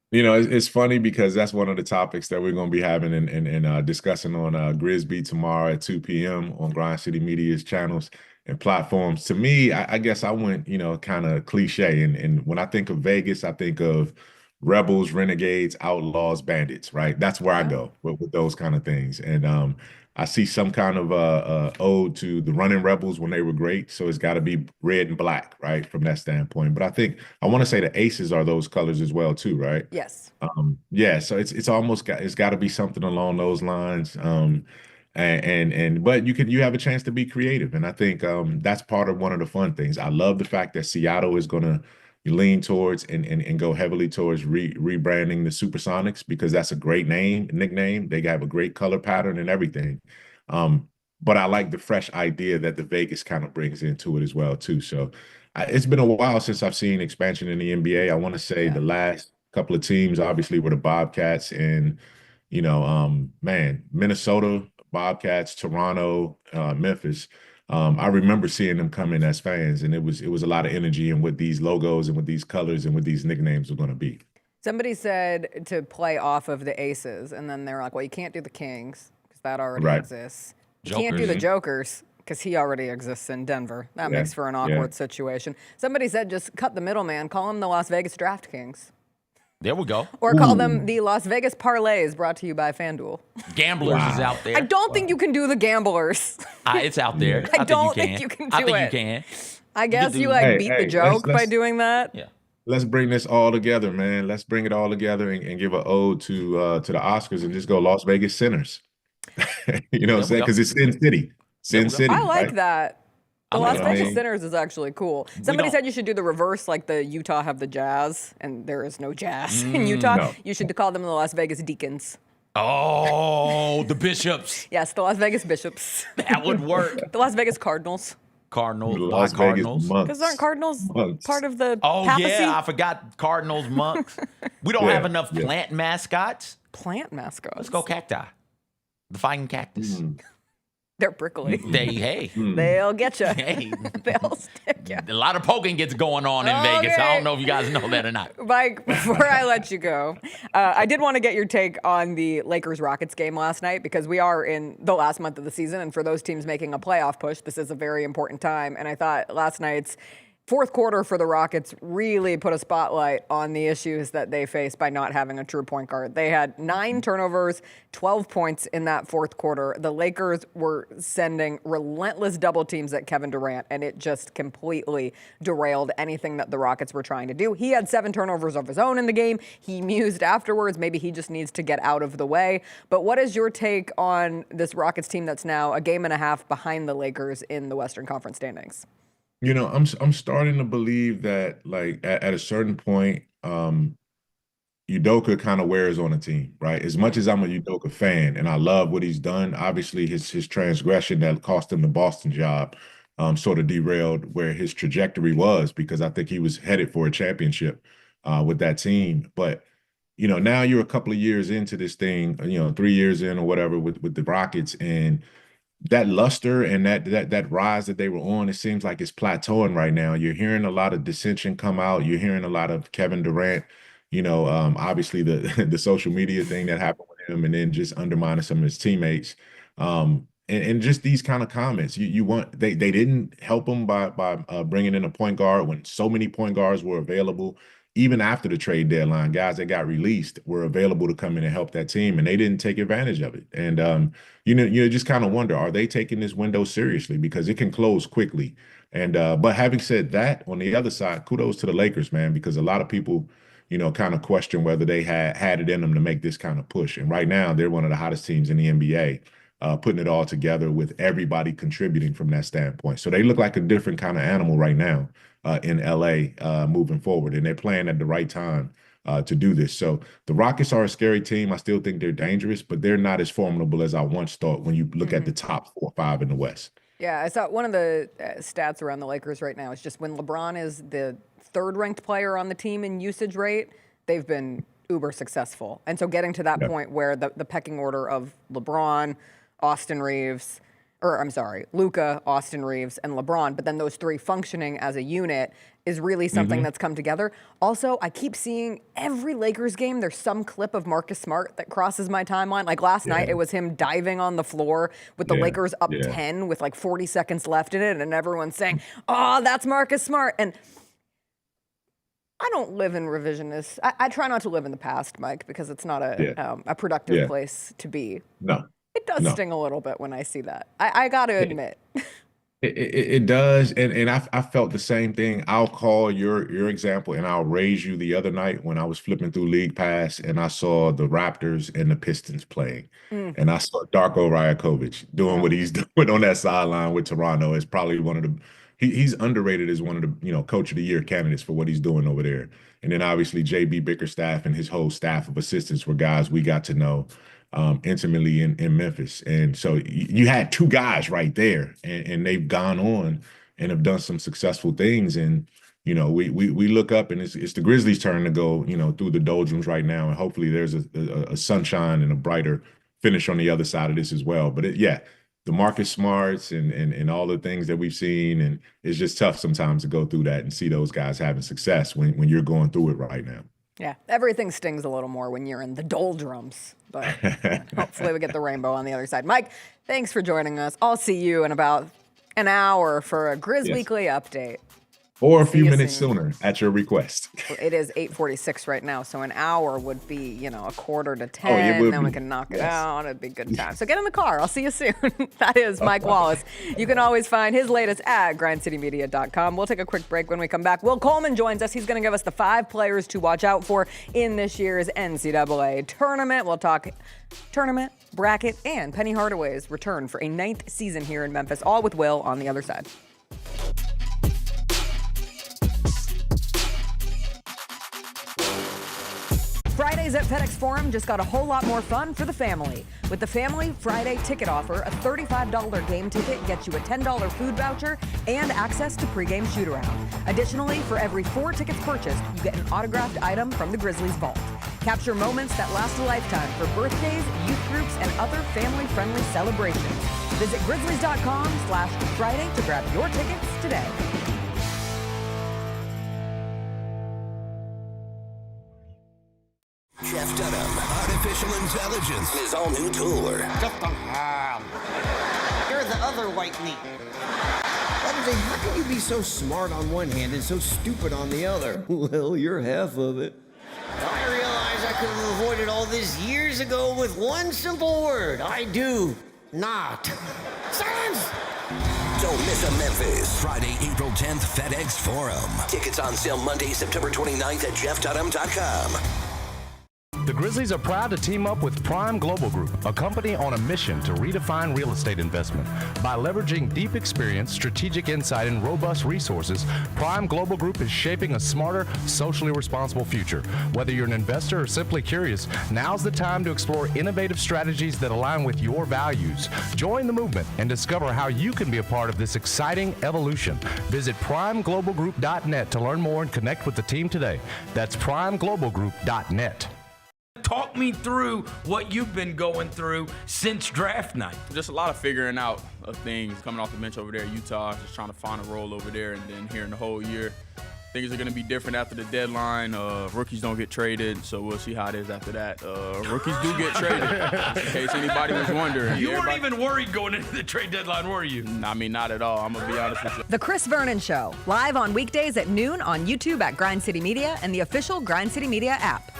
You know, it's funny because that's one of the topics that we're going to be having and discussing on Grizzbeat tomorrow at 2 p.m. on Grind City Media's channels and platforms. To me, I guess I went, you know, kind of cliche. And when I think of Vegas, I think of rebels, renegades, outlaws, bandits, right? That's where I go with those kind of things. And I see some kind of ode to the running rebels when they were great. So it's got to be red and black, right, from that standpoint. But I think I want to say the aces are those colors as well, too, right? Yes. Yeah. So it's almost it's got to be something along those lines. But you have a chance to be creative, and I think that's part of one of the fun things. I love the fact that Seattle is going to lean towards and go heavily towards rebranding the Supersonics, because that's a great nickname. They have a great color pattern and everything. But I like the fresh idea that the Vegas kind of brings into it as well too. So it's been a while since I've seen expansion in the NBA. I want to say the last couple of teams obviously were the Bobcats and, you know, Minnesota Bobcats, Toronto, Memphis. I remember seeing them come in as fans, and it was a lot of energy and what these logos and what these colors and what these nicknames are going to be. Somebody said to play off of the aces, and then they're like, well, you can't do the Kings because that already exists. You can't do the Jokers because he already exists in Denver. That makes for an awkward situation. Somebody said just cut the middleman, call them the Las Vegas Draft Kings. There we go. Or call them the Las Vegas Parlays, brought to you by FanDuel. Gamblers is out there. I don't think you can do the Gamblers. It's out there. I don't think you can do it. I think you can. I guess you beat the joke by doing that. Yeah. Let's bring this all together, man. Let's bring it all together and give an ode to the Oscars and just go Las Vegas Sinners. You know what I'm saying? Because it's Sin City. Sin City. I like that. The Las Vegas Sinners is actually cool. Somebody said you should do the reverse, like the Utah have the Jazz, and there is no Jazz in Utah. No. You should call them the Las Vegas Deacons. Oh, the Bishops. Yes, the Las Vegas Bishops. That would work. The Las Vegas Cardinals. Las Cardinals. Because aren't Cardinals part of the papacy? Yeah, I forgot Cardinals monks. We don't have enough plant mascots. Plant mascots? Let's go cacti. The fighting cactus. They're prickly. They'll get you. Hey. They'll stick you. A lot of poking gets going on in Vegas. I don't know if you guys know that or not. Mike, before I let you go, I did want to get your take on the Lakers-Rockets game last night, because we are in the last month of the season, and for those teams making a playoff push, this is a very important time. And I thought last night's fourth quarter for the Rockets really put a spotlight on the issues that they faced by not having a true point guard. They had 9 turnovers, 12 points in that fourth quarter. The Lakers were sending relentless double teams at Kevin Durant, and it just completely derailed anything that the Rockets were trying to do. He had 7 turnovers of his own in the game. He mused afterwards. Maybe he just needs to get out of the way. But what is your take on this Rockets team that's now a game and a half behind the Lakers in the Western Conference standings? You know, I'm starting to believe that, like, at a certain point, Udoka kind of wears on a team, right? As much as I'm a Udoka fan and I love what he's done, obviously his transgression that cost him the Boston job sort of derailed where his trajectory was, because I think he was headed for a championship with that team. But, you know, now you're a couple of years into this thing, you know, 3 years in or whatever with the Rockets, and that luster and that rise that they were on, it seems like it's plateauing right now. You're hearing a lot of dissension come out. You're hearing a lot of Kevin Durant, you know, obviously the social media thing that happened with him, and then just undermining some of his teammates. And just these kind of comments. They didn't help him by bringing in a point guard when so many point guards were available. Even after the trade deadline, guys that got released were available to come in and help that team, and they didn't take advantage of it. And you just kind of wonder, are they taking this window seriously? Because it can close quickly. And but having said that, on the other side, kudos to the Lakers, man, because a lot of people, you know, kind of question whether they had it in them to make this kind of push. And right now, they're one of the hottest teams in the NBA, putting it all together with everybody contributing from that standpoint. So they look like a different kind of animal right now in LA moving forward, and they're playing at the right time to do this. So the Rockets are a scary team. I still think they're dangerous, but they're not as formidable as I once thought when you look at the top 4 or 5 in the West. Yeah, I saw one of the stats around the Lakers right now is just when LeBron is the third-ranked player on the team in usage rate, they've been uber successful. And so getting to that point where the pecking order of LeBron, Luka, Austin Reeves, and LeBron, but then those three functioning as a unit is really something that's come together. Also, I keep seeing every Lakers game, there's some clip of Marcus Smart that crosses my timeline. Like last night, it was him diving on the floor with the Lakers up 10 with like 40 seconds left in it, and everyone's saying, oh, that's Marcus Smart. And I don't live in revisionist. I try not to live in the past, Mike, because it's not a productive place to be. No. It does sting a little bit when I see that. I got to admit. It does, and I felt the same thing. I'll call your example, and I'll raise you the other night when I was flipping through League Pass, and I saw the Raptors and the Pistons playing, and I saw Darko Rajakovic doing what he's doing on that sideline with Toronto. Is probably one of the he's underrated as one of the Coach of the Year candidates for what he's doing over there. And then obviously JB Bickerstaff and his whole staff of assistants were guys we got to know intimately in Memphis. And so you had two guys right there, and they've gone on and have done some successful things. And, we look up, and it's the Grizzlies' turn to go, through the doldrums right now. And hopefully there's a sunshine and a brighter finish on the other side of this as well. But the Marcus Smarts and all the things that we've seen, and it's just tough sometimes to go through that and see those guys having success when you're going through it right now. Yeah, everything stings a little more when you're in the doldrums, but hopefully we get the rainbow on the other side. Mike, thanks for joining us. I'll see you in about an hour for a Grizz Weekly update. Or a few minutes sooner at your request. It is 8:46 right now, so an hour would be, a quarter to 10. Then we can knock it out. It'd be a good time. So get in the car. I'll see you soon. That is Mike Wallace. You can always find his latest at grindcitymedia.com. We'll take a quick break. When we come back, Will Coleman joins us. He's going to give us the 5 players to watch out for in this year's NCAA tournament. We'll talk tournament, bracket, and Penny Hardaway's return for a 9th season here in Memphis, all with Will on the other side. Fridays at FedEx Forum just got a whole lot more fun for the family. With the Family Friday ticket offer, a $35 game ticket gets you a $10 food voucher and access to pregame shoot-around. Additionally, for every 4 tickets purchased, you get an autographed item from the Grizzlies vault. Capture moments that last a lifetime for birthdays, youth groups, and other family-friendly celebrations. Visit grizzlies.com/Friday to grab your tickets today. Jeff Dunham, artificial intelligence, his all-new tour. Jeff Dunham. You're the other white meat. How can you be so smart on one hand and so stupid on the other? Well, you're half of it. I realize I could have avoided all this years ago with one simple word. I do not. Silence! Don't miss a Memphis. Friday, April 10th, FedEx Forum. Tickets on sale Monday, September 29th at jeffdunham.com. The Grizzlies are proud to team up with Prime Global Group, a company on a mission to redefine real estate investment. By leveraging deep experience, strategic insight, and robust resources, Prime Global Group is shaping a smarter, socially responsible future. Whether you're an investor or simply curious, now's the time to explore innovative strategies that align with your values. Join the movement and discover how you can be a part of this exciting evolution. Visit primeglobalgroup.net to learn more and connect with the team today. That's primeglobalgroup.net. Talk me through what you've been going through since draft night. Just a lot of figuring out of things, coming off the bench over there at Utah, just trying to find a role over there, and then here in the whole year. Things are going to be different after the deadline. Rookies don't get traded, so we'll see how it is after that. Rookies do get traded, in case anybody was wondering. You weren't even worried going into the trade deadline, were you? I mean, not at all. I'm going to be honest with you. The Chris Vernon Show, live on weekdays at noon on YouTube at Grind City Media and the official Grind City Media app.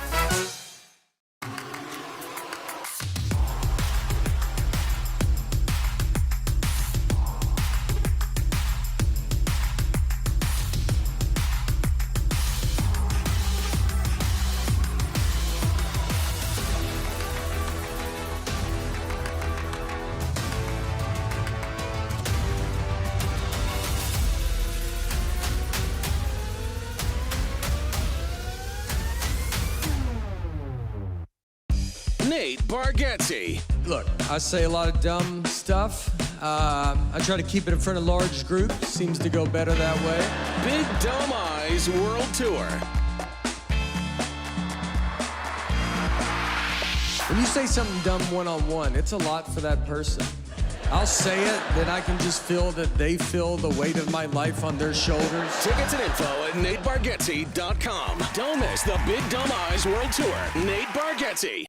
Nate Bargatze. Look, I say a lot of dumb stuff, I try to keep it in front of large groups. Seems to go better that way. Big Dome Eyes World Tour. When you say something dumb one-on-one, it's a lot for that person. I'll say it, then I can just feel that they feel the weight of my life on their shoulders. Tickets and info at NateBargatze.com. Don't miss the Big Dome Eyes World Tour. Nate Bargatze.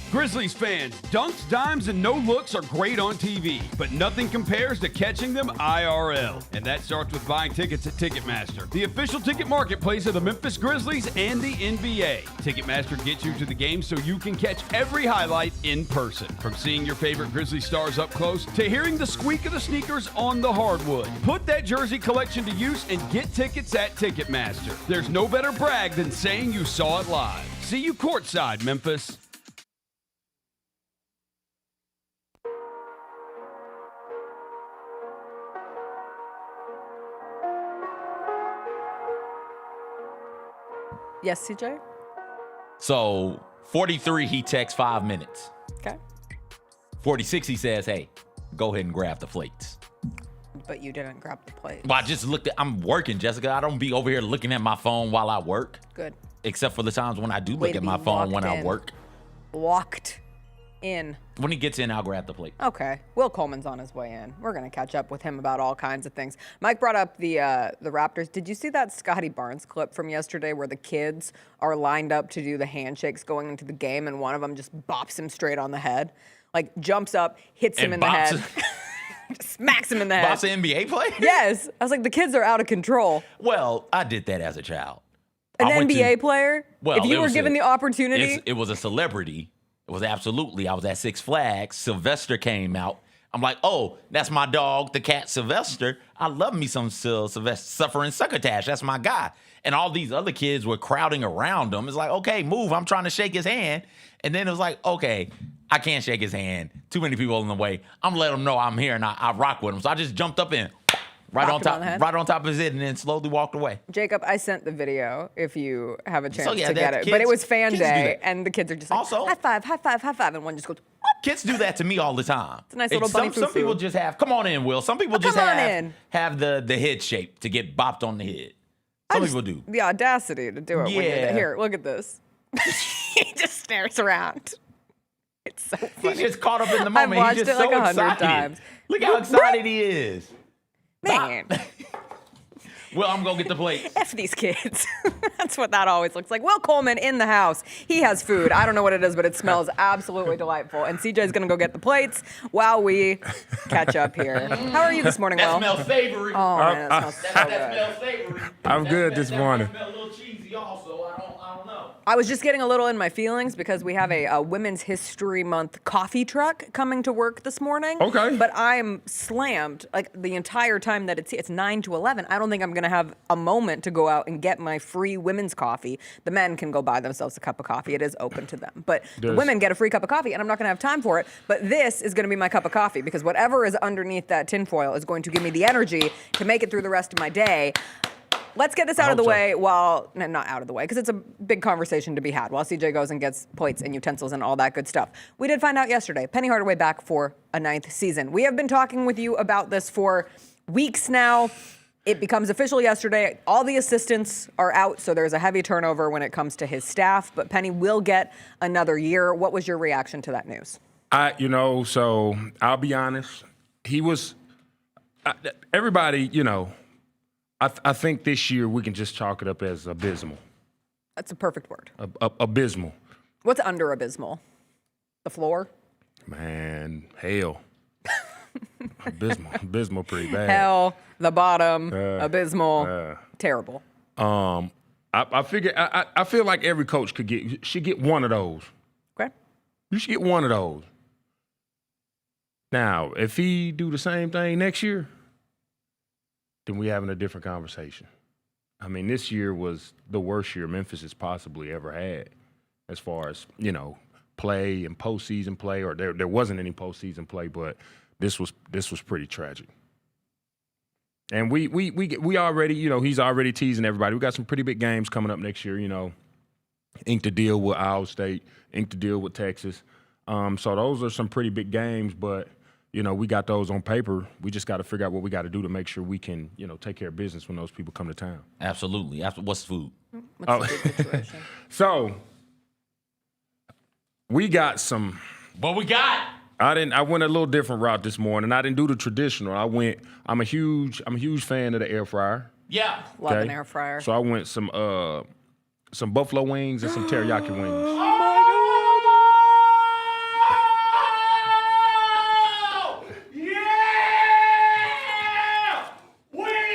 Grizzlies fans, dunks, dimes, and no-looks are great on TV, but nothing compares to catching them IRL. And that starts with buying tickets at Ticketmaster, the official ticket marketplace of the Memphis Grizzlies and the NBA. Ticketmaster gets you to the game so you can catch every highlight in person. From seeing your favorite Grizzly stars up close to hearing the squeak of the sneakers on the hardwood. Put that jersey collection to use and get tickets at Ticketmaster. There's no better brag than saying you saw it live. See you courtside, Memphis. Yes, CJ? So 43, he texts 5 minutes. Okay. 46, he says, hey, go ahead and grab the plates. But you didn't grab the plate. Well, I just looked at, I'm working, Jessica. I don't be over here looking at my phone while I work. Good. Except for the times when I do Way look to at my be phone when locked I in. work. Locked in. When he gets in, I'll grab the plate. Okay. Will Coleman's on his way in. We're going to catch up with him about all kinds of things. Mike brought up the Raptors. Did you see that Scotty Barnes clip from yesterday where the kids are lined up to do the handshakes going into the game and one of them just bops him straight on the head? Like jumps up, hits him in the head. Just smacks him in the head. Bops an NBA player? Yes. I was like, the kids are out of control. Well, I did that as a child. An NBA player? Well, if you were given the opportunity? It was a celebrity. It was absolutely. I was at Six Flags. Sylvester came out. I'm like, oh, that's my dog, the cat Sylvester. I love me some Sylvester Suffering Succotash. That's my guy. And all these other kids were crowding around him. It's like, okay, move. I'm trying to shake his hand. And then it was like, okay, I can't shake his hand. Too many people in the way. I'm gonna let him know I'm here and I rock with him. So I just jumped up in. Right on top of his head, and then slowly walked away. Jacob, I sent the video if you have a chance So, yeah, to get it. kids- But it was fan kids do day, that. and the kids are just like, Also- high five, high five, high five, and one just goes, Kids do that to me all the time. It's a nice little bunny Some foo-foo. people just have, come on in, Will. Some people just come on in. have the head shape to get bopped on the head. Some people do. the audacity to do it. When you're Yeah. here, look at this. He just stares around. It's so funny. He's just caught up in the I've moment. watched He's it just like so 100 excited. times. Look how excited he is. Man, Well, I'm going to get the plate. F these kids. That's what that always looks like. Will Coleman in the house. He has food. I don't know what it is, but it smells absolutely delightful. And CJ's going to go get the plates while we catch up here. How are you this morning, Will? That smells savory. Oh, man, that smells so That good. smells savory. I'm good this morning. That smells a little cheesy also. I don't know. I was just getting a little in my feelings because we have a Women's History Month coffee truck coming to work this morning. Okay. But I'm slammed like the entire time that it's 9 to 11. I don't think I'm going to have a moment to go out and get my free women's coffee. The men can go buy themselves a cup of coffee. It is open to them. But the women get a free cup of coffee, and I'm not going to have time for it. But this is going to be my cup of coffee because whatever is underneath that tinfoil is going to give me the energy to make it through the rest of my day. Let's get this out of the way not out of the way, because it's a big conversation to be had while CJ goes and gets plates and utensils and all that good stuff. We did find out yesterday, Penny Hardaway back for a 9th season. We have been talking with you about this for weeks now. It becomes official yesterday. All the assistants are out, so there's a heavy turnover when it comes to his staff, but Penny will get another year. What was your reaction to that news? So I'll be honest. Everybody, I think this year we can just chalk it up as abysmal. That's a perfect word. Abysmal. What's under abysmal? The floor? Man, hell. Abysmal pretty bad. Hell, the bottom, abysmal, terrible. I feel like every coach should get one of those. Okay. You should get one of those. Now, if he do the same thing next year, then we having a different conversation. I mean, this year was the worst year Memphis has possibly ever had as far as, play and postseason play, or there wasn't any postseason play, but this was pretty tragic. And we already, he's already teasing everybody. We got some pretty big games coming up next year, Inked the deal with Iowa State, inked the deal with Texas. So those are some pretty big games, but, we got those on paper. We just got to figure out what we got to do to make sure we can, take care of business when those people come to town. Absolutely. What's food? What's the food situation? So we got some. What we got? I went a little different route this morning. I didn't do the traditional. I'm a huge fan of the air fryer. Yeah. Love an air fryer. So I went some buffalo wings and some teriyaki wings.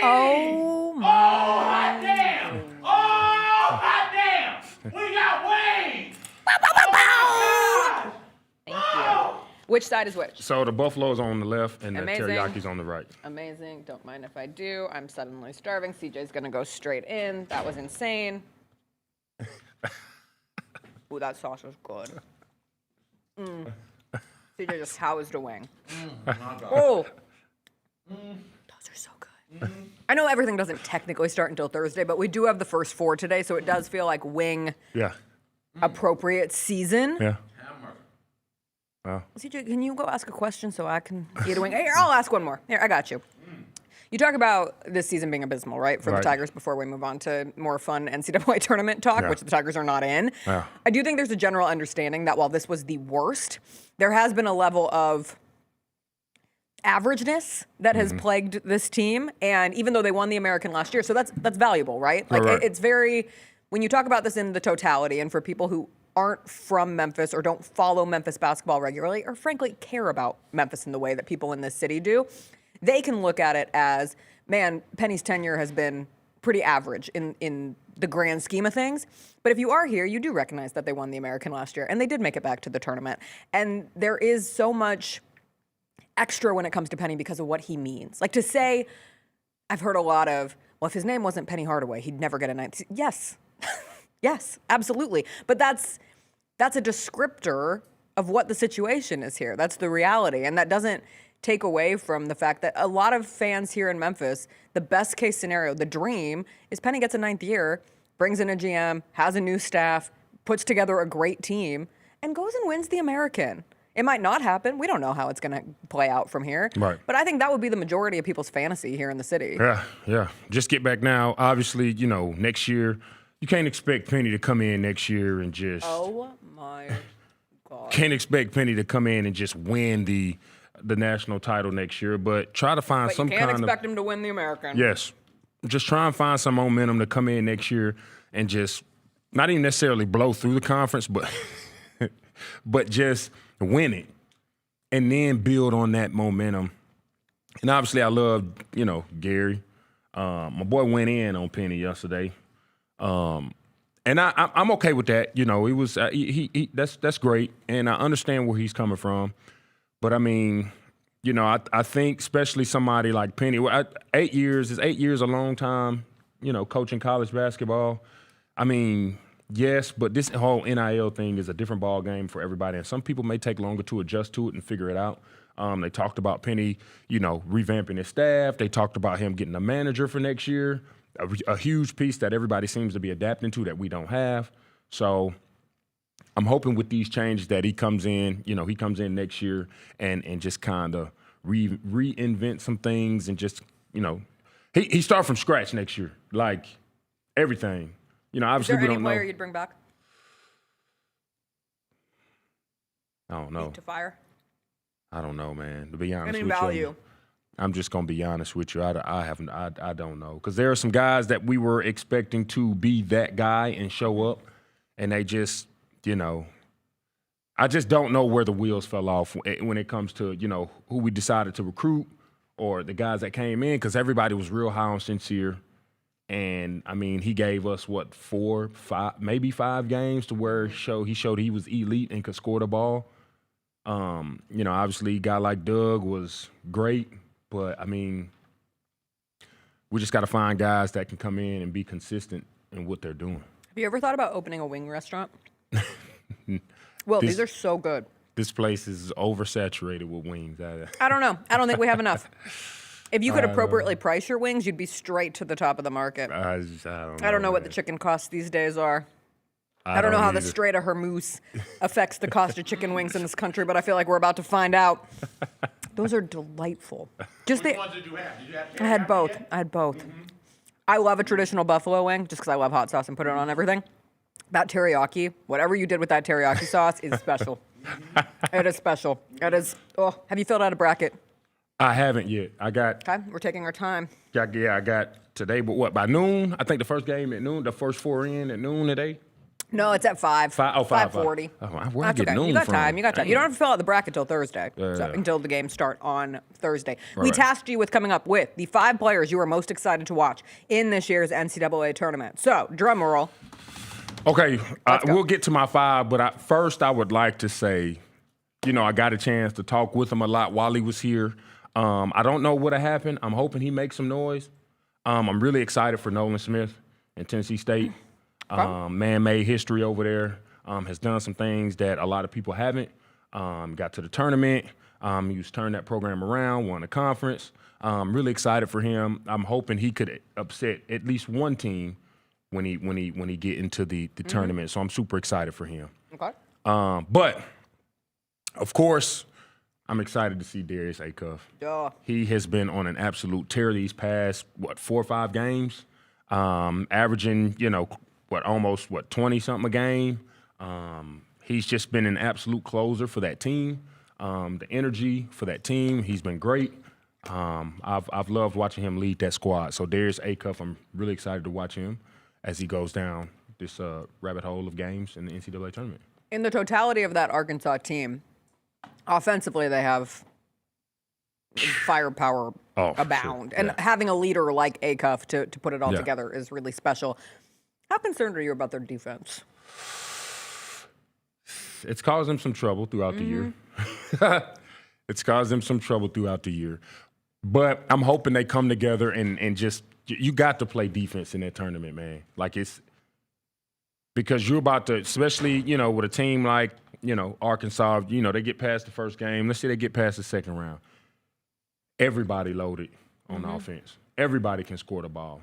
Oh my! Hot damn! Oh hot damn! We got wings! Thank you. Which side is which? So the buffalo's on the left and Amazing. the teriyaki's on the right. Amazing. Don't mind if I do. I'm suddenly starving. CJ's gonna go straight in. That was insane. Ooh, that sauce was good. CJ just housed a wing. Oh. Those are so good. I know everything doesn't technically start until Thursday, but we do have the first 4 today, so it does feel like wing appropriate season. Yeah. Wow. CJ, can you go ask a question so I can eat a wing? Here, I'll ask one more. Here, I got you. You talk about this season being abysmal, right, for the Tigers before we move on to more fun NCAA tournament talk, which the Tigers are not in. Yeah. I do think there's a general understanding that while this was the worst, there has been a level of averageness that has plagued this team, and even though they won the American last year, so that's valuable, right? Like it's very, when you talk about this in the totality, and for people who aren't from Memphis or don't follow Memphis basketball regularly, or frankly care about Memphis in the way that people in this city do, they can look at it as, man, Penny's tenure has been pretty average in the grand scheme of things. But if you are here, you do recognize that they won the American last year, and they did make it back to the tournament. And there is so much extra when it comes to Penny because of what he means. Like to say, I've heard a lot of, well, if his name wasn't Penny Hardaway, he'd never get a night. Yes. Yes, absolutely. But that's a descriptor of what the situation is here. That's the reality. And that doesn't take away from the fact that a lot of fans here in Memphis, the best case scenario, the dream, is Penny gets a 9th year, brings in a GM, has a new staff, puts together a great team, and goes and wins the American. It might not happen. We don't know how it's going to play out from here. Right. But I think that would be the majority of people's fantasy here in the city. Yeah. Just get back now. Obviously, next year, you can't expect Penny to come in next year and just. Oh my God. Can't expect Penny to come in and just win the national title next year, but try to find some kind of. You can't expect him to win the American. Yes. Just try and find some momentum to come in next year and just not even necessarily blow through the conference, but just win it and then build on that momentum. And obviously I love, Gary. My boy went in on Penny yesterday. And I'm okay with that. He was that's great, and I understand where he's coming from. But I mean, I think especially somebody like Penny. 8 years is a long time. Coaching college basketball. I mean, yes, but this whole NIL thing is a different ball game for everybody, and some people may take longer to adjust to it and figure it out. They talked about Penny, revamping his staff. They talked about him getting a manager for next year. A huge piece that everybody seems to be adapting to that we don't have. So I'm hoping with these changes that he comes in next year and just kind of reinvent some things and just, he start from scratch next year, like everything. Obviously is there we any don't know. player you'd bring back? I don't know. To fire? I don't know, man. To be honest Any with value? you. I'm just gonna be honest with you. I don't know, because there are some guys that we were expecting to be that guy and show up, and they just, I just don't know where the wheels fell off when it comes to who we decided to recruit or the guys that came in, because everybody was real high on Sincere, and I mean he gave us 4, 5, maybe 5 games to where he showed he was elite and could score the ball. Obviously a guy like Doug was great. But, I mean, we just got to find guys that can come in and be consistent in what they're doing. Have you ever thought about opening a wing restaurant? Well, these are so good. This place is oversaturated with wings. I don't know. I don't think we have enough. If you could appropriately price your wings, you'd be straight to the top of the market. I don't know what the chicken costs these days are. I don't know how the Strait of Hormuz affects the cost of chicken wings in this country, but I feel like we're about to find out. Those are delightful. Which ones did you have? I had both. Mm-hmm. I love a traditional buffalo wing just because I love hot sauce and put it on everything. That teriyaki, whatever you did with that teriyaki sauce is special. It is special. It is. Oh, have you filled out a bracket? I haven't yet. I got. Okay, we're taking our time. I got today, but what, by noon? I think the first game at noon, the first 4 in at noon today. No, it's at 5. 5:40. Oh, where That's I get okay. noon You got from? time. You got time. You don't have to fill out the bracket till Thursday, until the games start on Thursday. We tasked you with coming up with the 5 players you are most excited to watch in this year's NCAA tournament. So, drum roll. Okay, we'll get to my 5, but first I would like to say, I got a chance to talk with him a lot while he was here. I don't know what happened. I'm hoping he makes some noise. I'm really excited for Nolan Smith in Tennessee State. Man made history over there, has done some things that a lot of people haven't. Got to the tournament. He's turned that program around, won a conference. Really excited for him. I'm hoping he could upset at least one team when he get into the tournament. So I'm super excited for him. Okay. But of course, I'm excited to see Darius Acuff. He has been on an absolute tear these past 4 or 5 games, averaging almost 20-something a game. He's just been an absolute closer for that team. The energy for that team, he's been great. I've loved watching him lead that squad. So Darius Acuff, I'm really excited to watch him as he goes down this rabbit hole of games in the NCAA tournament. In the totality of that Arkansas team, offensively they have firepower abound. Sure. And having a leader like Acuff to put it all together is really special. How concerned are you about their defense? It's caused them some trouble throughout the year. It's caused them some trouble throughout the year. But I'm hoping they come together and just – you got to play defense in that tournament, man. Like it's – because you're about to – especially, with a team like, Arkansas, they get past the first game. Let's say they get past the second round. Everybody loaded on offense. Everybody can score the ball.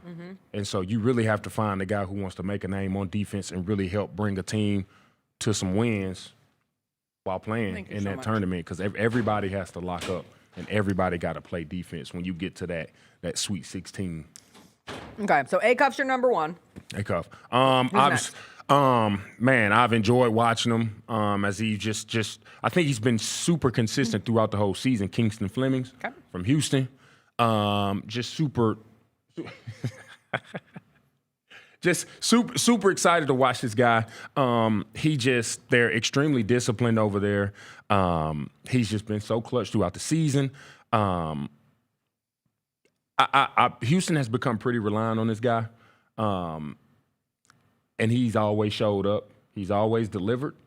And so you really have to find the guy who wants to make a name on defense and really help bring a team to some wins while playing in that tournament, because everybody has to lock up and everybody got to play defense when you get to that Sweet 16. Okay, so Acuff's your number 1. Acuff. Next? Man, I've enjoyed watching him as he just I think he's been super consistent throughout the whole season. Kingston Flemings from Houston. Just super excited to watch this guy. They're extremely disciplined over there. He's just been so clutch throughout the season. Houston has become pretty reliant on this guy. And he's always showed up. He's always delivered.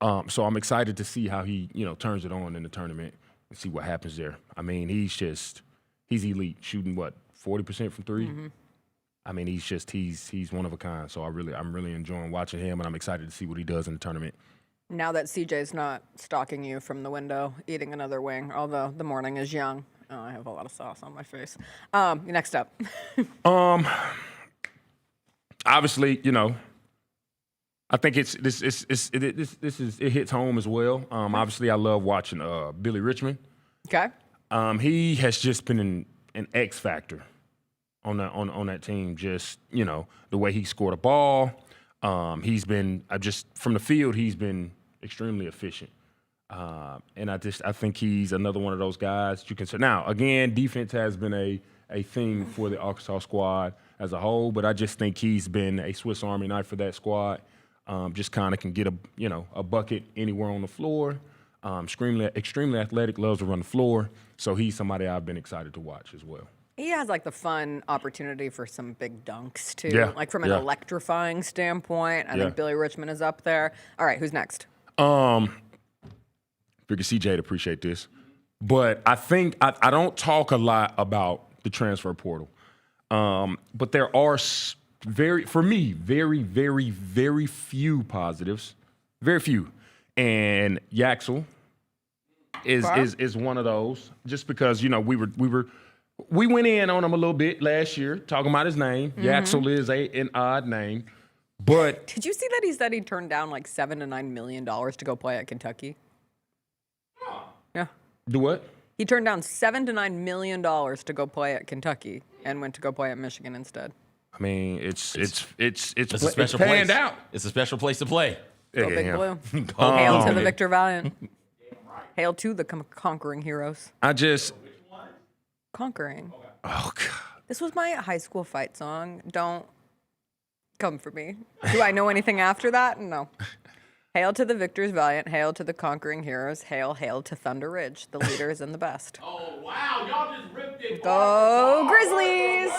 So I'm excited to see how he, turns it on in the tournament and see what happens there. I mean, he's elite, shooting 40% from 3. I mean, he's one of a kind. So I'm really enjoying watching him, and I'm excited to see what he does in the tournament. Now that CJ's not stalking you from the window, eating another wing, although the morning is young. Oh, I have a lot of sauce on my face. Next up. Obviously, I think it hits home as well. Obviously, I love watching Billy Richmond. Okay. He has just been an X factor on that team. Just the way he scored a ball. He's been from the field. He's been extremely efficient. And I think he's another one of those guys you consider. Now, again, defense has been a thing for the Arkansas squad as a whole, but I just think he's been a Swiss Army knife for that squad. Just kind of can get a bucket anywhere on the floor. Extremely athletic, loves to run the floor. So he's somebody I've been excited to watch as well. He has the fun opportunity for some big dunks too. From an electrifying standpoint. I think Billy Richmond is up there. All right, who's next? Figure CJ'd appreciate this. But I think I don't talk a lot about the transfer portal. But there are very, very few positives. Very few. And Yaxel is one of those. Just because, we went in on him a little bit last year, talking about his name. Yaxel is an odd name. But did you see that he said he turned down like $7 to $9 million to go play at Kentucky? Yeah. Do what? He turned down $7 to $9 million to go play at Kentucky and went to go play at Michigan instead. I mean, it's a special panned place. out. It's a special place to play. Go Big Blue. Go Hail to Big the Blue. Victor Valiant. Hail to the conquering heroes. Conquering. Oh, God. This was my high school fight song. Don't come for me. Do I know anything after that? No. Hail to the victors valiant. Hail to the conquering heroes. Hail, hail to Thunder Ridge, the leaders and the best. Oh, wow. Y'all just ripped it. Go Grizzlies!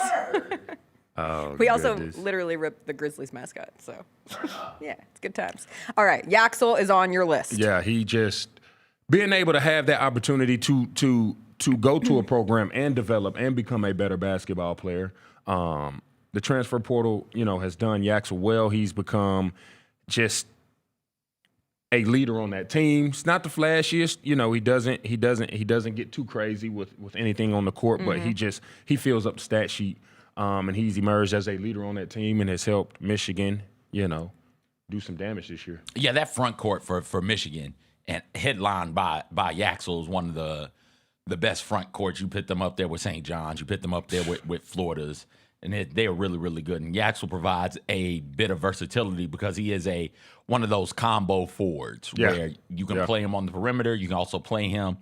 Oh, We also goodness. literally ripped the Grizzlies mascot, so yeah, it's good times. All right, Yaxel is on your list. Yeah, he just being able to have that opportunity to go to a program and develop and become a better basketball player. The transfer portal, has done Yaxel well. He's become just a leader on that team. He's not the flashiest, he doesn't get too crazy with anything on the court, but he fills up the stat sheet. And he's emerged as a leader on that team and has helped Michigan, do some damage this year. Yeah, that front court for Michigan and headlined by Yaxel is one of the best front courts. You put them up there with St. John's. You put them up there with Florida's. And they are really, really good. And Yaxel provides a bit of versatility because he is one of those combo forwards where you can play him on the perimeter. You can also play him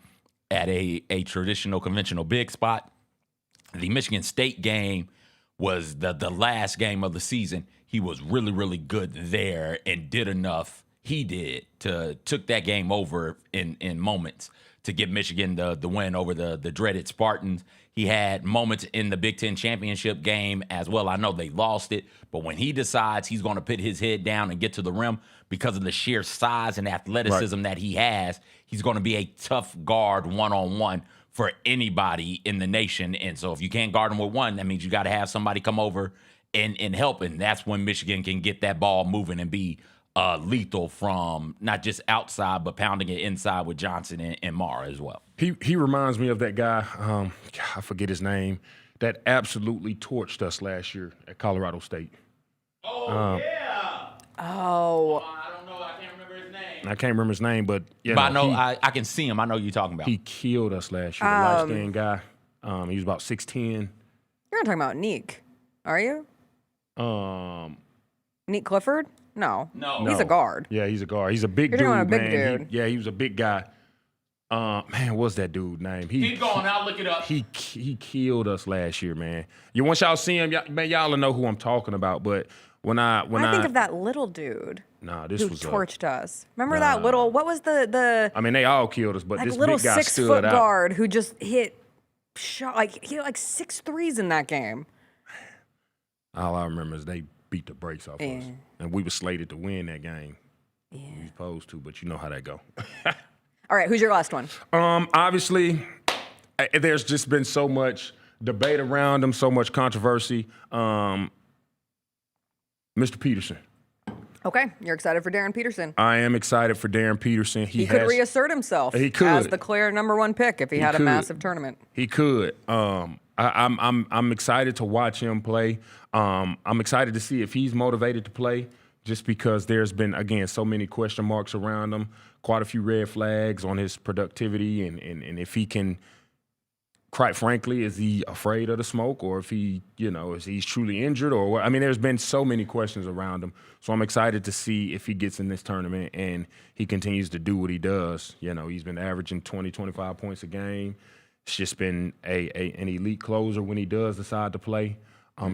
at a traditional, conventional big spot. The Michigan State game was the last game of the season. He was really, really good there and did enough. He took that game over in moments to give Michigan the win over the dreaded Spartans. He had moments in the Big Ten championship game as well. I know they lost it, but when he decides he's going to put his head down and get to the rim because of the sheer size and athleticism that he has, he's going to be a tough guard one-on-one for anybody in the nation. And so if you can't guard him with one, that means you got to have somebody come over and help. And that's when Michigan can get that ball moving and be lethal from not just outside, but pounding it inside with Johnson and Mara as well. He reminds me of that guy, I forget his name, that absolutely torched us last year at Colorado State. Yeah. Oh. I don't know. I can't remember his name. I can't remember his name, but I know I can see him. I know who you're talking about. He killed us last year. The light-skinned guy. He was about 6'10". You're not talking about Neek, are you? Neek Clifford? No. He's a guard. Yeah, he's a guard. He's a big You're dude, talking about a man. big dude. He was a big guy. Man, what's that dude's name? Keep going. I'll look it up. He killed us last year, man. Once y'all see him, y'all will know who I'm talking about. But when I think of that little dude. Nah, this who was torched us. Remember that little? What was the? I mean, they all killed us, but like this little big guy stood 6-foot out. guard who just hit he had like 6 threes in that game. All I remember is they beat the brakes off us, and we were slated to win that game. Yeah. We were supposed to, but you know how that go. All right, who's your last one? Obviously, there's just been so much debate around him, so much controversy. Mr. Peterson. Okay, you're excited for Darren Peterson. I am excited for Darren Peterson. He could reassert himself. He could. As the clear #1 pick if he had a massive tournament. He could. I'm excited to watch him play. I'm excited to see if he's motivated to play, just because there's been, again, so many question marks around him, quite a few red flags on his productivity, and if he can, quite frankly, is he afraid of the smoke, or if he, is he's truly injured, or what? I mean, there's been so many questions around him. So I'm excited to see if he gets in this tournament and he continues to do what he does. He's been averaging 20, 25 points a game. It's just been an elite closer when he does decide to play.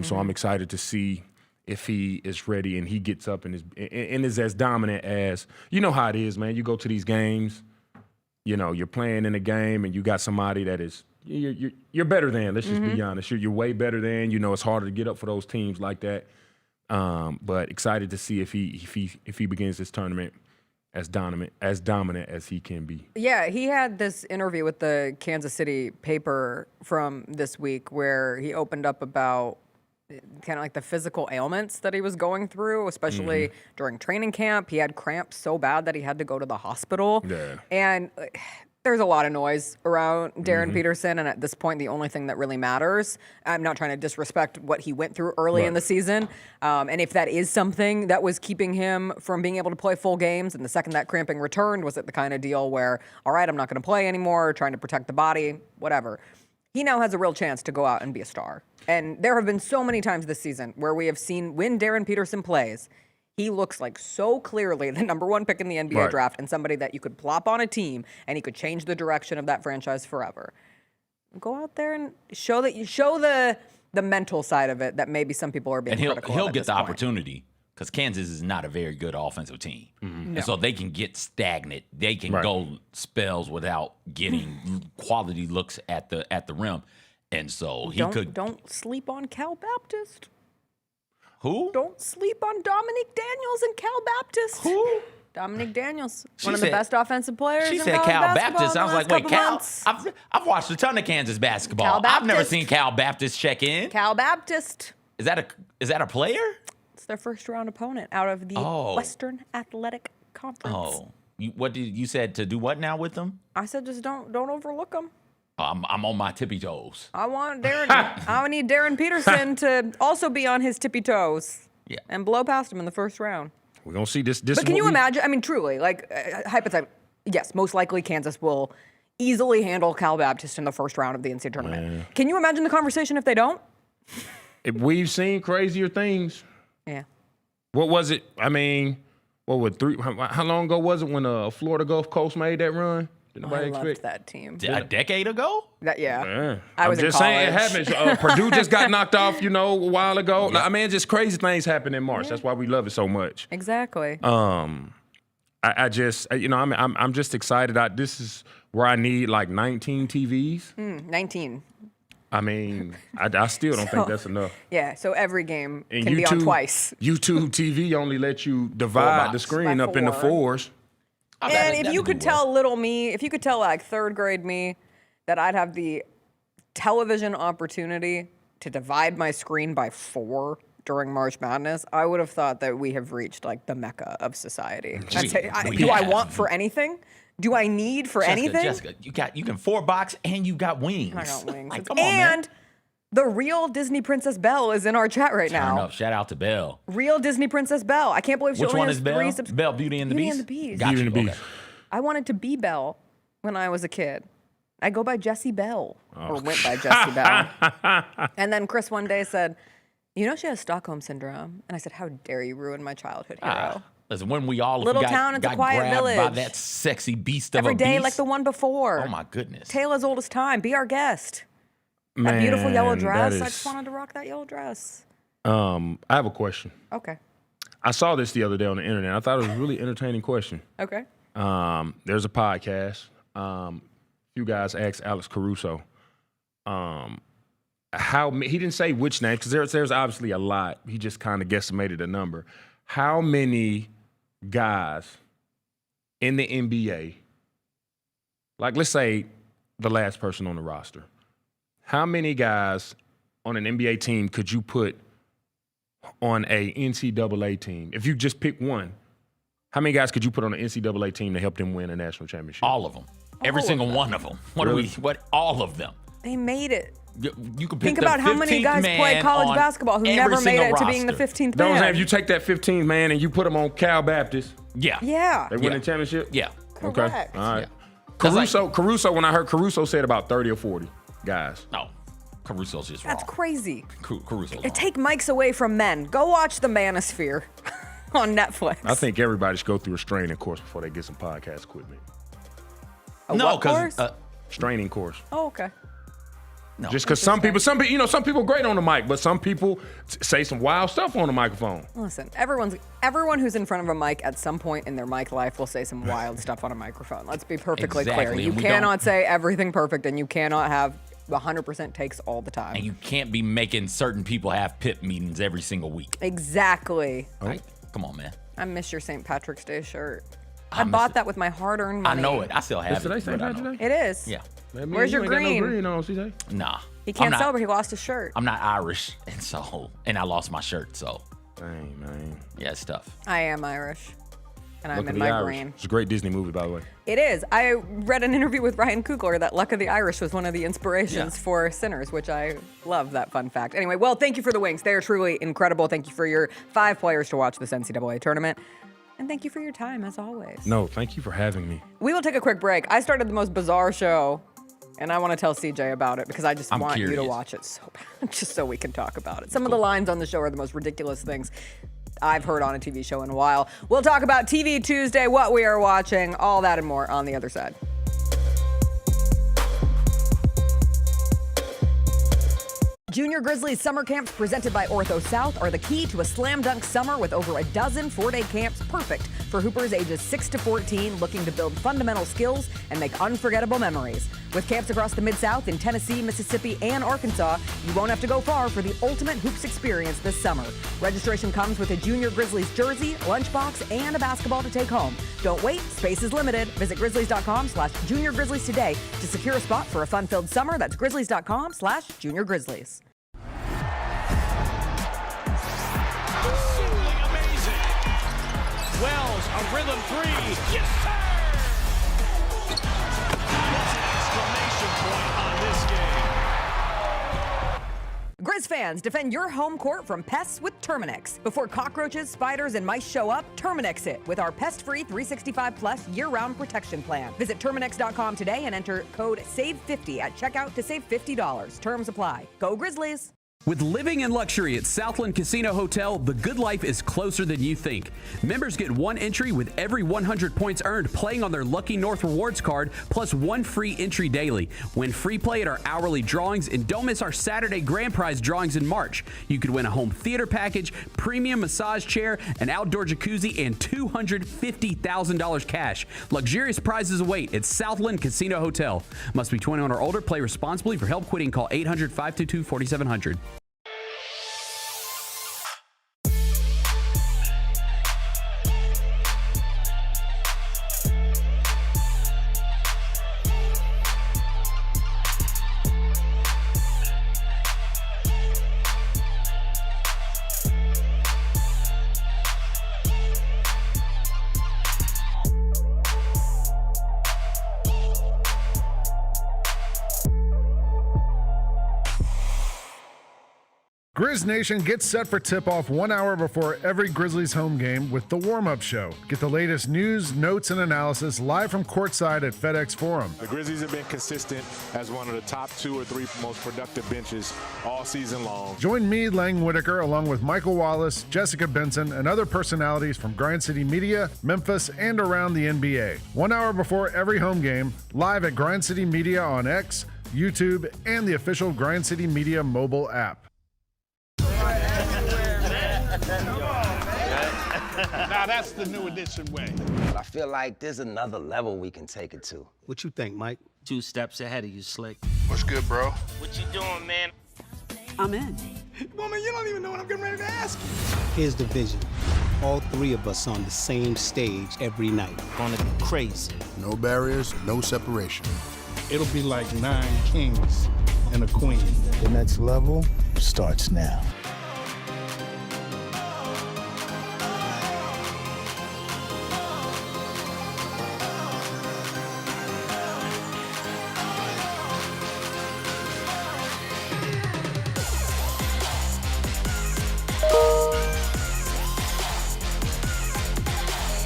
So I'm excited to see if he is ready and he gets up and is as dominant as, you know how it is, man. You go to these games, you're playing in a game and you got somebody that is, you're better than, let's just be honest. You're way better than, it's harder to get up for those teams like that. But excited to see if he begins this tournament as dominant as he can be. Yeah, he had this interview with the Kansas City paper from this week where he opened up about kind of like the physical ailments that he was going through, especially during training camp. He had cramps so bad that he had to go to the hospital. Yeah. And there's a lot of noise around Darren Peterson, and at this point, the only thing that really matters, I'm not trying to disrespect what he went through early in the season, and if that is something that was keeping him from being able to play full games, and the second that cramping returned, was it the kind of deal where, all right, I'm not going to play anymore, trying to protect the body, whatever. He now has a real chance to go out and be a star. And there have been so many times this season where we have seen when Darren Peterson plays, he looks like so clearly the number one pick in the NBA draft and somebody that you could plop on a team and he could change the direction of that franchise forever. Go out there and show the mental side of it that maybe some people are being critical of. And he'll get the opportunity because Kansas is not a very good offensive team. And so they can get stagnant. They can go spells without getting quality looks at the rim. And so don't sleep on Cal Baptist. Who? Don't sleep on Dominique Daniels and Cal Baptist. Who? Dominique Daniels, one of the best offensive players. She in said Cal Baptist. I was like, wait, Cal? Months. I've watched a ton of Kansas basketball. I've never seen Cal Baptist check in. Cal Baptist. Is that a player? It's their first round opponent out of the Western Athletic Conference. Oh, what did you said to do what now with them? I said just don't overlook them. I'm on my tippy toes. I need Darren Peterson to also be on his tippy toes. Yeah. And blow past him in the first round. We're going to see this. But can you imagine? I mean, truly, like, hypothetically, yes, most likely Kansas will easily handle Cal Baptist in the first round of the NCAA tournament. Man. Can you imagine the conversation if they don't? We've seen crazier things. Yeah. What was it? I mean, how long ago was it when Florida Gulf Coast made that run? Did nobody loved that team. A decade ago? I was I'm just saying it happens. Purdue just got knocked off, a while ago. I mean, just crazy things happen in March. That's why we love it so much. Exactly. I'm just excited. This is where I need like 19 TVs. 19. I mean, I still don't think that's enough. Yeah, so every game And can be on twice. YouTube TV only lets you divide the screen up into fours. And if you could tell little me, if you could tell like third grade me that I'd have the television opportunity to divide my screen by 4 during March Madness, I would have thought that we have reached like the mecca of society. Do I want for anything? Do I need for anything? Jessica, you can 4-box and you got wings. I got wings. Like, come on, man. The real Disney Princess Belle is in our chat right now. Turn up. Shout out to Belle. Real Disney Princess Belle. I can't believe she Which only one has is Belle? 3 Belle, Beauty and the Beast? Beauty and the Beast. Gotcha. Beauty and the Beast. I wanted to be Belle when I was a kid. I go by Jessie Belle, or went by Jessie Belle. And then Chris one day said, she has Stockholm Syndrome. And I said, how dare you ruin my childhood hero? Listen, when we all Little got, town, it's got a quiet grabbed village. by that sexy beast of Every a day beast. like the one before. Oh, my goodness. Tale as old as time. Be our guest. Man, that beautiful yellow dress. that I is- just wanted to rock that yellow dress. I have a question. Okay. I saw this the other day on the internet. I thought it was a really entertaining question. Okay. There's a podcast. You guys asked Alex Caruso. He didn't say which name because there's obviously a lot. He just kind of guesstimated a number. How many guys in the NBA, like let's say the last person on the roster, how many guys on an NBA team could you put on a NCAA team? If you just pick one, how many guys could you put on an NCAA team to help them win a national championship? All of them. Every single one of them. All of them. They made it. You can Think about how many guys play college basketball who never made it to being the 15th Don't man. have you take that 15th man and you put him on Cal Baptist. Yeah. Yeah. They win the championship? Yeah. Okay. Correct. All right. Yeah. Caruso, when I heard Caruso said about 30 or 40 guys. No. Caruso's just wrong. That's crazy. Caruso's Take mics away from men. Go watch The Manosphere on Netflix. I think everybody should go through a training course before they get some podcast equipment. No, because training course. Oh, okay. No. Just because some people great on the mic, but some people say some wild stuff on the microphone. Listen, everyone who's in front of a mic at some point in their mic life will say some wild stuff on a microphone. Let's be perfectly clear. Exactly, You and we cannot say everything perfect, and you cannot have 100% takes all the time. And you can't be making certain people have pip meetings every single week. Exactly. Like, come on, man. I miss your St. Patrick's Day shirt. I bought that with my hard-earned money. I know it. I still have it. Today St. but I Patrick's know. Day? It is. Yeah. Where's your ain't got green? no green on, CJ? Nah. He can't I'm not- celebrate. He lost his shirt. I'm not Irish, and I lost my shirt, so Dang, man. yeah, it's tough. I am Irish. And I'm Luck of in the my Irish. green. It's a great Disney movie, by the way. It is. I read an interview with Ryan Coogler that Luck of the Irish was one of the inspirations for Sinners, which I love that fun fact. Anyway, well, thank you for the wings. They are truly incredible. Thank you for your 5 players to watch this NCAA tournament. And thank you for your time, as always. No, thank you for having me. We will take a quick break. I started the most bizarre show, and I want to tell CJ about it because I just want you to watch it so bad, just so we can talk about it. Some of the lines on the show are the most ridiculous things I've heard on a TV show in a while. We'll talk about TV Tuesday, what we are watching, all that and more on the other side. Junior Grizzlies summer camps presented by Ortho South are the key to a slam dunk summer with over a dozen 4-day camps perfect for hoopers ages 6 to 14 looking to build fundamental skills and make unforgettable memories. With camps across the Mid-South in Tennessee, Mississippi, and Arkansas, you won't have to go far for the ultimate hoops experience this summer. Registration comes with a Junior Grizzlies jersey, lunchbox, and a basketball to take home. Don't wait, space is limited. Visit grizzlies.com/Junior Grizzlies today to secure a spot for a fun-filled summer. That's grizzlies.com/Junior Grizzlies. Wells, a rhythm 3. Yes, sir! Exclamation point on this game. Grizz fans, defend your home court from pests with Terminix. Before cockroaches, spiders, and mice show up, Terminix it with our pest-free 365-plus year-round protection plan. Visit Terminix.com today and enter code SAVE50 at checkout to save $50. Terms apply. Go Grizzlies! With living in luxury at Southland Casino Hotel, the good life is closer than you think. Members get 1 entry with every 100 points earned playing on their Lucky North Rewards card, plus 1 free entry daily. Win free play at our hourly drawings, and don't miss our Saturday grand prize drawings in March. You could win a home theater package, premium massage chair, an outdoor jacuzzi, and $250,000 cash. Luxurious prizes await at Southland Casino Hotel. Must be 21 or older. Play responsibly. For help quitting, call 800-522-4700. Grizz Nation gets set for tip-off 1 hour before every Grizzlies home game with the warm-up show. Get the latest news, notes, and analysis live from courtside at FedEx Forum. The Grizzlies have been consistent as one of the top 2 or 3 most productive benches all season long. Join me, Lang Whitaker, along with Michael Wallace, Jessica Benson, and other personalities from Grind City Media, Memphis, and around the NBA. 1 hour before every home game, live at Grind City Media on X, YouTube, and the official Grind City Media mobile app. Now that's the new edition way. I feel like there's another level we can take it to. What you think, Mike? 2 steps ahead of you, Slick. What's good, bro? What you doing, man? I'm in. Woman, you don't even know what I'm getting ready to ask you. Here's the vision. All 3 of us on the same stage every night. Gonna be crazy. No barriers, no separation. It'll be like 9 kings and a queen. The next level starts now.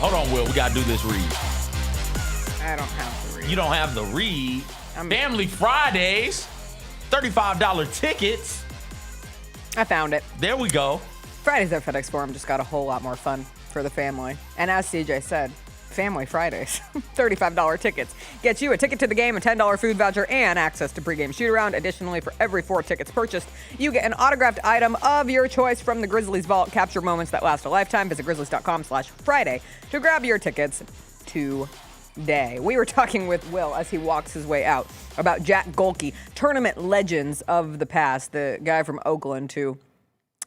Hold on, Will. We got to do this read. I don't have the read. You don't have the read. Family Fridays, $35 tickets. I found it. There we go. Fridays at FedEx Forum just got a whole lot more fun for the family. And as CJ said, Family Fridays, $35 tickets. Get you a ticket to the game, a $10 food voucher, and access to pregame shoot-around. Additionally, for every 4 tickets purchased, you get an autographed item of your choice from the Grizzlies Vault. Capture moments that last a lifetime. Visit grizzlies.com/Friday to grab your tickets today. We were talking with Will as he walks his way out about Jack Golke, tournament legends of the past, the guy from Oakland who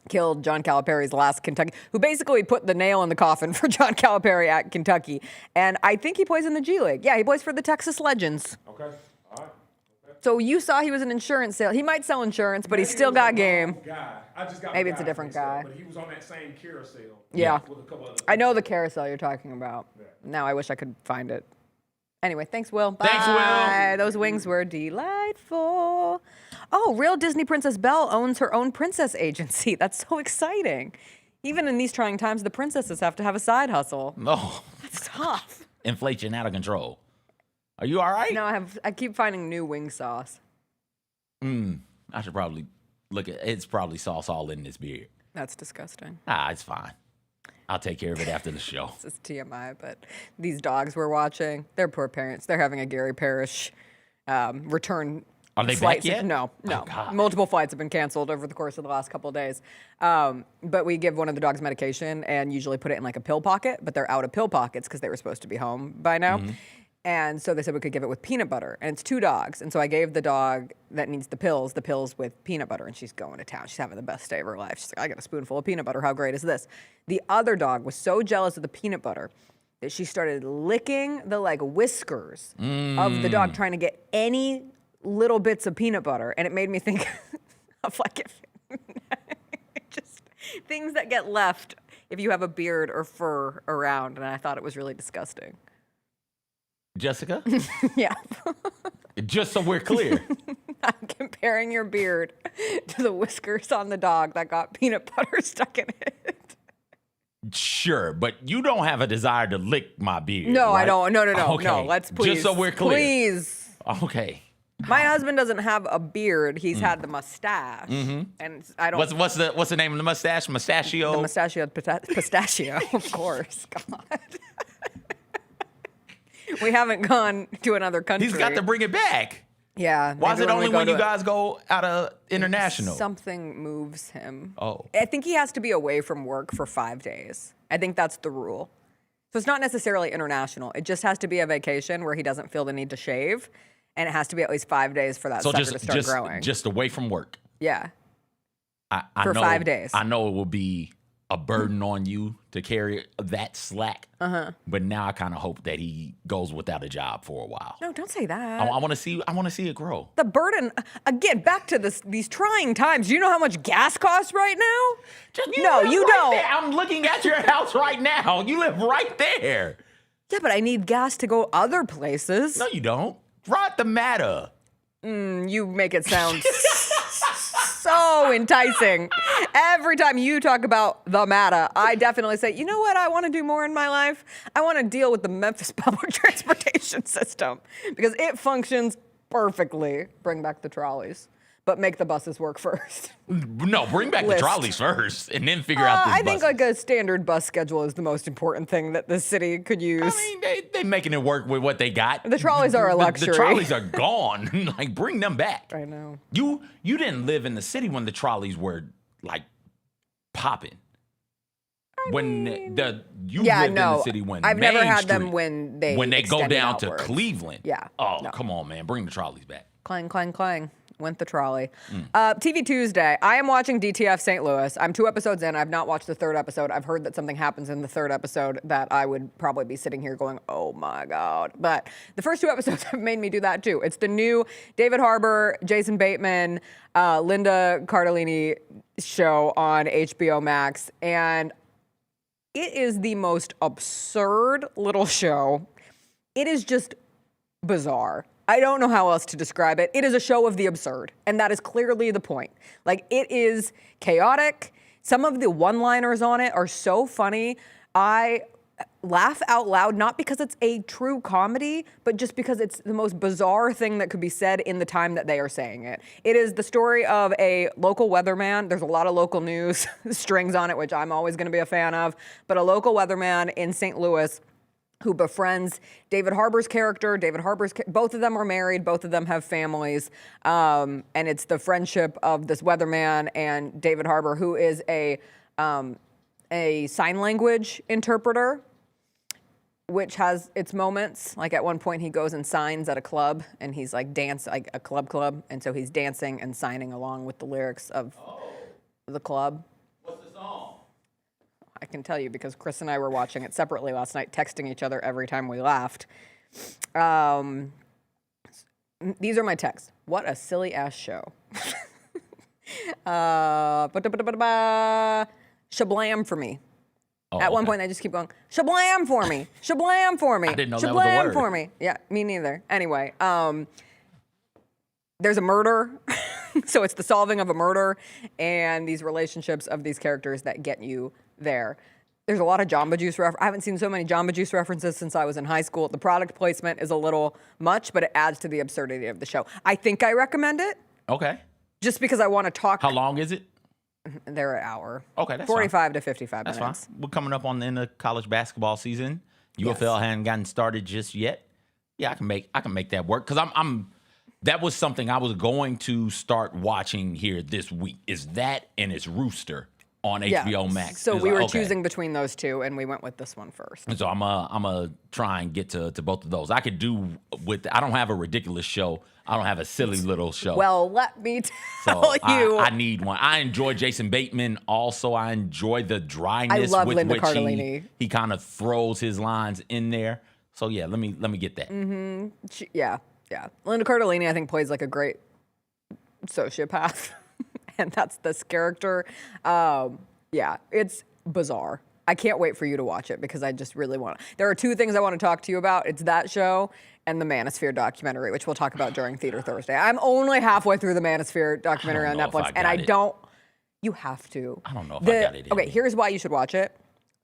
killed John Calipari's last Kentucky, who basically put the nail in the coffin for John Calipari at Kentucky. And I think he plays in the G League. Yeah, he plays for the Texas Legends. Okay. All right. So you saw he was an insurance sale. He might sell insurance, but he's still got game. Guy. I just got maybe it's a different guy. But he was on that same carousel. Yeah. With a couple other I know the carousel you're talking about. Yeah. Now I wish I could find it. Anyway, thanks, Will. Bye. Thanks, Will. Those wings were delightful. Oh, real Disney Princess Belle owns her own princess agency. That's so exciting. Even in these trying times, the princesses have to have a side hustle. No. That's tough. Inflation out of control. Are you all right? No, I keep finding new wing sauce. I should probably look at it's probably sauce all in this beard. That's disgusting. It's fine. I'll take care of it after the show. This is TMI, but these dogs we're watching, they're poor parents. They're having a Gary Parrish return. Are they flight back yet? No. Oh, multiple flights have been canceled over the course of the last couple of days. But we give one of the dogs medication and usually put it in like a pill pocket, but they're out of pill pockets because they were supposed to be home by now. And so they said we could give it with peanut butter. And it's 2 dogs. And so I gave the dog that needs the pills with peanut butter. And she's going to town. She's having the best day of her life. She's like, I got a spoonful of peanut butter. How great is this? The other dog was so jealous of the peanut butter that she started licking the like whiskers of the dog, trying to get any little bits of peanut butter. And it made me think of like just things that get left if you have a beard or fur around. And I thought it was really disgusting. Jessica? Yeah. Just so we're clear. I'm comparing your beard to the whiskers on the dog that got peanut butter stuck in it. Sure, but you don't have a desire to lick my beard. No, right? I don't. No. Okay. No, let's please. Just so we're clear. Please. Okay. My husband doesn't have a beard. He's had the mustache. And I don't. What's the name of the mustache? Mustachio? The mustachioed pistachio, of course. God. We haven't gone to another country. He's got to bring it back. Yeah. Why is it only when you guys go out of international? Something moves him. Oh. I think he has to be away from work for 5 days. I think that's the rule. So it's not necessarily international. It just has to be a vacation where he doesn't feel the need to shave. And it has to be at least 5 days for that sucker to start growing. Just away from work. Yeah. For 5 days. I know it will be a burden on you to carry that slack. But now I kind of hope that he goes without a job for a while. No, don't say that. I want to see it grow. The burden, again, back to these trying times. Do you know how much gas costs right now? You don't. There. I'm looking at your house right now. You live right there. Yeah, but I need gas to go other places. No, you don't. Ride the Matter. You make it sound so enticing. Every time you talk about the Matter, I definitely say, you know what I want to do more in my life? I want to deal with the Memphis public transportation system because it functions perfectly. Bring back the trolleys, but make the buses work first. No, bring back the trolleys first and then figure out this I think like a standard bus schedule is the most important thing that the city could use. I mean, they making it work with what they got. The trolleys are a luxury. The trolleys are gone. Like, bring them back. I know. You didn't live in the city when the trolleys were like popping. You lived in the city when I've Main never had Street, them when they go down outwards. to Cleveland. Yeah. Oh, come on, man. Bring the trolleys back. Clang, clang, clang. Went the trolley. TV Tuesday. I am watching DTF St. Louis. I'm 2 episodes in. I've not watched the 3rd episode. I've heard that something happens in the 3rd episode that I would probably be sitting here going, oh my God. But the first 2 episodes have made me do that too. It's the new David Harbour, Jason Bateman, Linda Cardellini show on HBO Max. And it is the most absurd little show. It is just bizarre. I don't know how else to describe it. It is a show of the absurd, and that is clearly the point. Like, it is chaotic. Some of the one-liners on it are so funny. I laugh out loud, not because it's a true comedy, but just because it's the most bizarre thing that could be said in the time that they are saying it. It is the story of a local weatherman. There's a lot of local news strings on it, which I'm always going to be a fan of, but a local weatherman in St. Louis who befriends David Harbour's character. Both of them are married. Both of them have families. And it's the friendship of this weatherman and David Harbour, who is a sign language interpreter, which has its moments. Like at one point he goes and signs at a club and he's like like a club. And so he's dancing and signing along with the lyrics of the club. What's the song? I can tell you because Chris and I were watching it separately last night, texting each other every time we laughed. These are my texts. What a silly ass show. Shablam for me. Oh, At one point, they just keep going, shablam for me, shablam for me, I didn't know that shablam was a word. for me. Yeah, me neither. Anyway, there's a murder. So it's the solving of a murder and these relationships of these characters that get you there. There's a lot of Jamba Juice I haven't seen so many Jamba Juice references since I was in high school. The product placement is a little much, but it adds to the absurdity of the show. I think I recommend it. Okay. Just because I want to talk. How long is it? They're an hour. Okay, that's 45 to 55 That's minutes. fine. We're coming up on the end of college basketball season. UFL hadn't gotten started just yet. Yeah, I can make that work because I'm. That was something I was going to start watching here this week. Is that and it's Rooster on HBO Max. So It's we like, were okay. choosing between those two, and we went with this one first. And so I'm a try and get to both of those. I could do with. I don't have a ridiculous show. I don't have a silly little show. Well, let me tell So you. I need one. I enjoy Jason Bateman. Also, I enjoy the dryness I love with Linda which Cardellini. he kind of throws his lines in there. So yeah, let me get that. Mm-hmm. Yeah. Linda Cardellini, I think, plays like a great sociopath, and that's this character. Yeah, it's bizarre. I can't wait for you to watch it because I just really want to. There are two things I want to talk to you about. It's that show and the Manosphere documentary, which we'll talk about during Theater Thursday. I'm only halfway through the Manosphere documentary on Netflix, and I don't. You have to. I don't know if I got it in Okay, me. here's why you should watch it.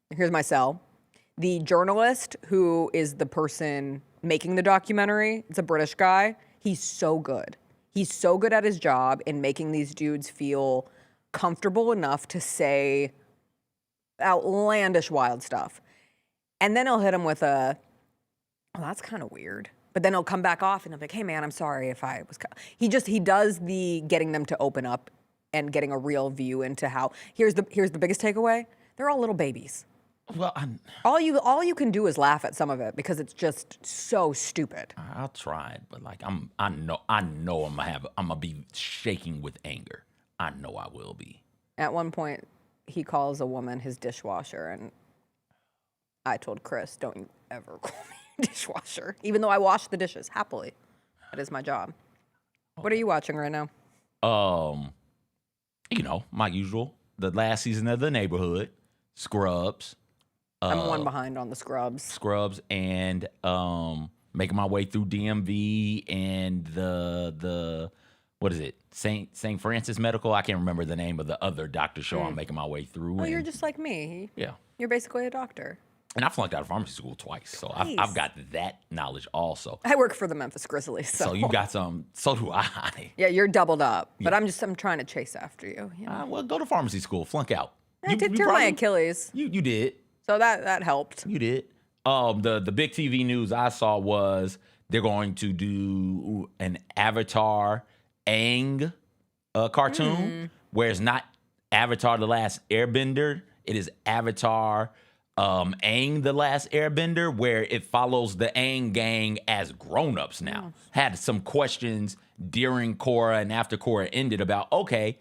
Here's my sell. The journalist who is the person making the documentary, it's a British guy. He's so good. He's so good at his job in making these dudes feel comfortable enough to say outlandish, wild stuff. And then he'll hit him with a, oh, that's kind of weird. But then he'll come back off and he'll be like, hey, man, I'm sorry if I was. He does the getting them to open up and getting a real view into how. Here's the biggest takeaway. They're all little babies. Well, all you can do is laugh at some of it because it's just so stupid. I'll try it, but like I know I'm gonna be shaking with anger. I know I will be. At one point, he calls a woman his dishwasher, and I told Chris, "Don't you ever call me dishwasher," even though I wash the dishes happily. That is my job. What are you watching right now? My usual. The last season of The Neighborhood, Scrubs. I'm one behind on the Scrubs. And making my way through DMV and the what is it? St. Francis Medical. I can't remember the name of the other doctor show I'm making my way through. Well, and, you're just like me. Yeah. You're basically a doctor. And I flunked out of pharmacy school twice, so I've got that knowledge also. I work for the Memphis Grizzlies. So you got some. So do I. Yeah, you're doubled up. But Yeah. I'm trying to chase after you. Well, go to pharmacy school. Flunk out. I did tear my Achilles. You did. So that helped. You did. The big TV news I saw was they're going to do an Avatar Aang cartoon, where it's not Avatar The Last Airbender. It is Avatar Aang The Last Airbender, where it follows the Aang gang as grown-ups now. Had some questions during Korra and after Korra ended about, okay,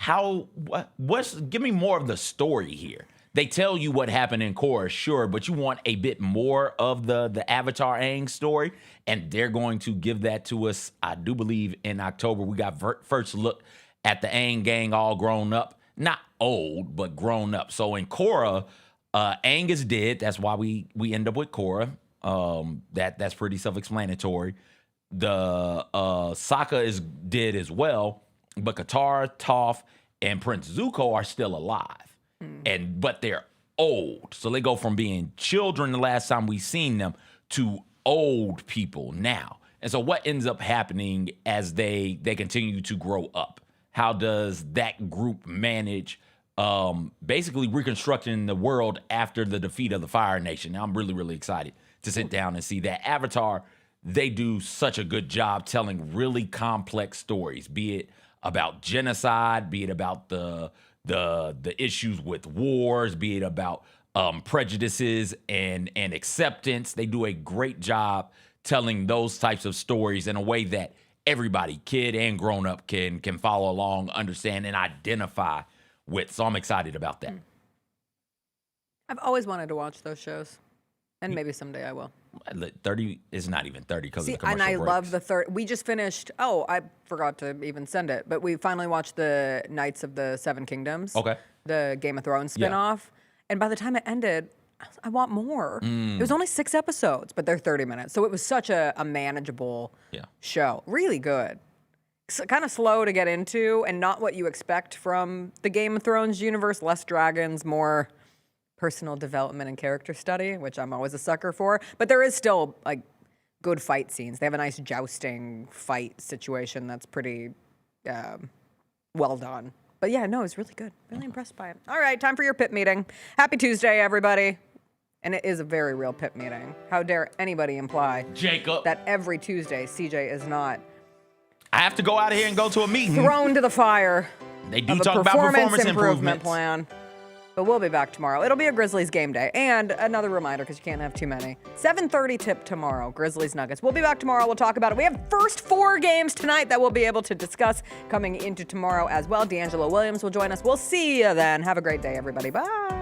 give me more of the story here. They tell you what happened in Korra, sure, but you want a bit more of the Avatar Aang story, and they're going to give that to us, I do believe, in October. We got first look at the Aang gang all grown up. Not old, but grown up. So in Korra, Aang is dead. That's why we end up with Korra. That's pretty self-explanatory. The Sokka is dead as well, but Katara, Toph, and Prince Zuko are still alive. But they're old. So they go from being children the last time we seen them to old people now. And so what ends up happening as they continue to grow up? How does that group manage basically reconstructing the world after the defeat of the Fire Nation? Now, I'm really, really excited to sit down and see that. Avatar, they do such a good job telling really complex stories, be it about genocide, be it about the issues with wars, be it about prejudices and acceptance. They do a great job telling those types of stories in a way that everybody, kid and grown up, can follow along, understand, and identify with. So I'm excited about that. I've always wanted to watch those shows. And maybe someday I will. 30 is not even 30 because of the See, commercial and I breaks. love the third. We just finished. Oh, I forgot to even send it, but we finally watched the Knights of the Seven Kingdoms. Okay. The Game of Thrones spinoff. And by the time it ended, I want more. It was only 6 episodes, but they're 30 minutes. So it was such a manageable show. Really good. Kind of slow to get into and not what you expect from the Game of Thrones universe. Less dragons, more personal development and character study, which I'm always a sucker for. But there is still like good fight scenes. They have a nice jousting fight situation that's pretty well done. But yeah, no, it's really good. Really impressed by it. All right, time for your pit meeting. Happy Tuesday, everybody. And it is a very real pit meeting. How dare anybody imply Jacob that every Tuesday CJ is not I have to go out of here and go to a meeting. thrown to the fire. They do of a talk about performance improvement improvements. plan. But we'll be back tomorrow. It'll be a Grizzlies game day. And another reminder, because you can't have too many. 7:30 tip tomorrow, Grizzlies Nuggets. We'll be back tomorrow. We'll talk about it. We have first 4 games tonight that we'll be able to discuss coming into tomorrow as well. D'Angelo Williams will join us. We'll see you then. Have a great day, everybody. Bye.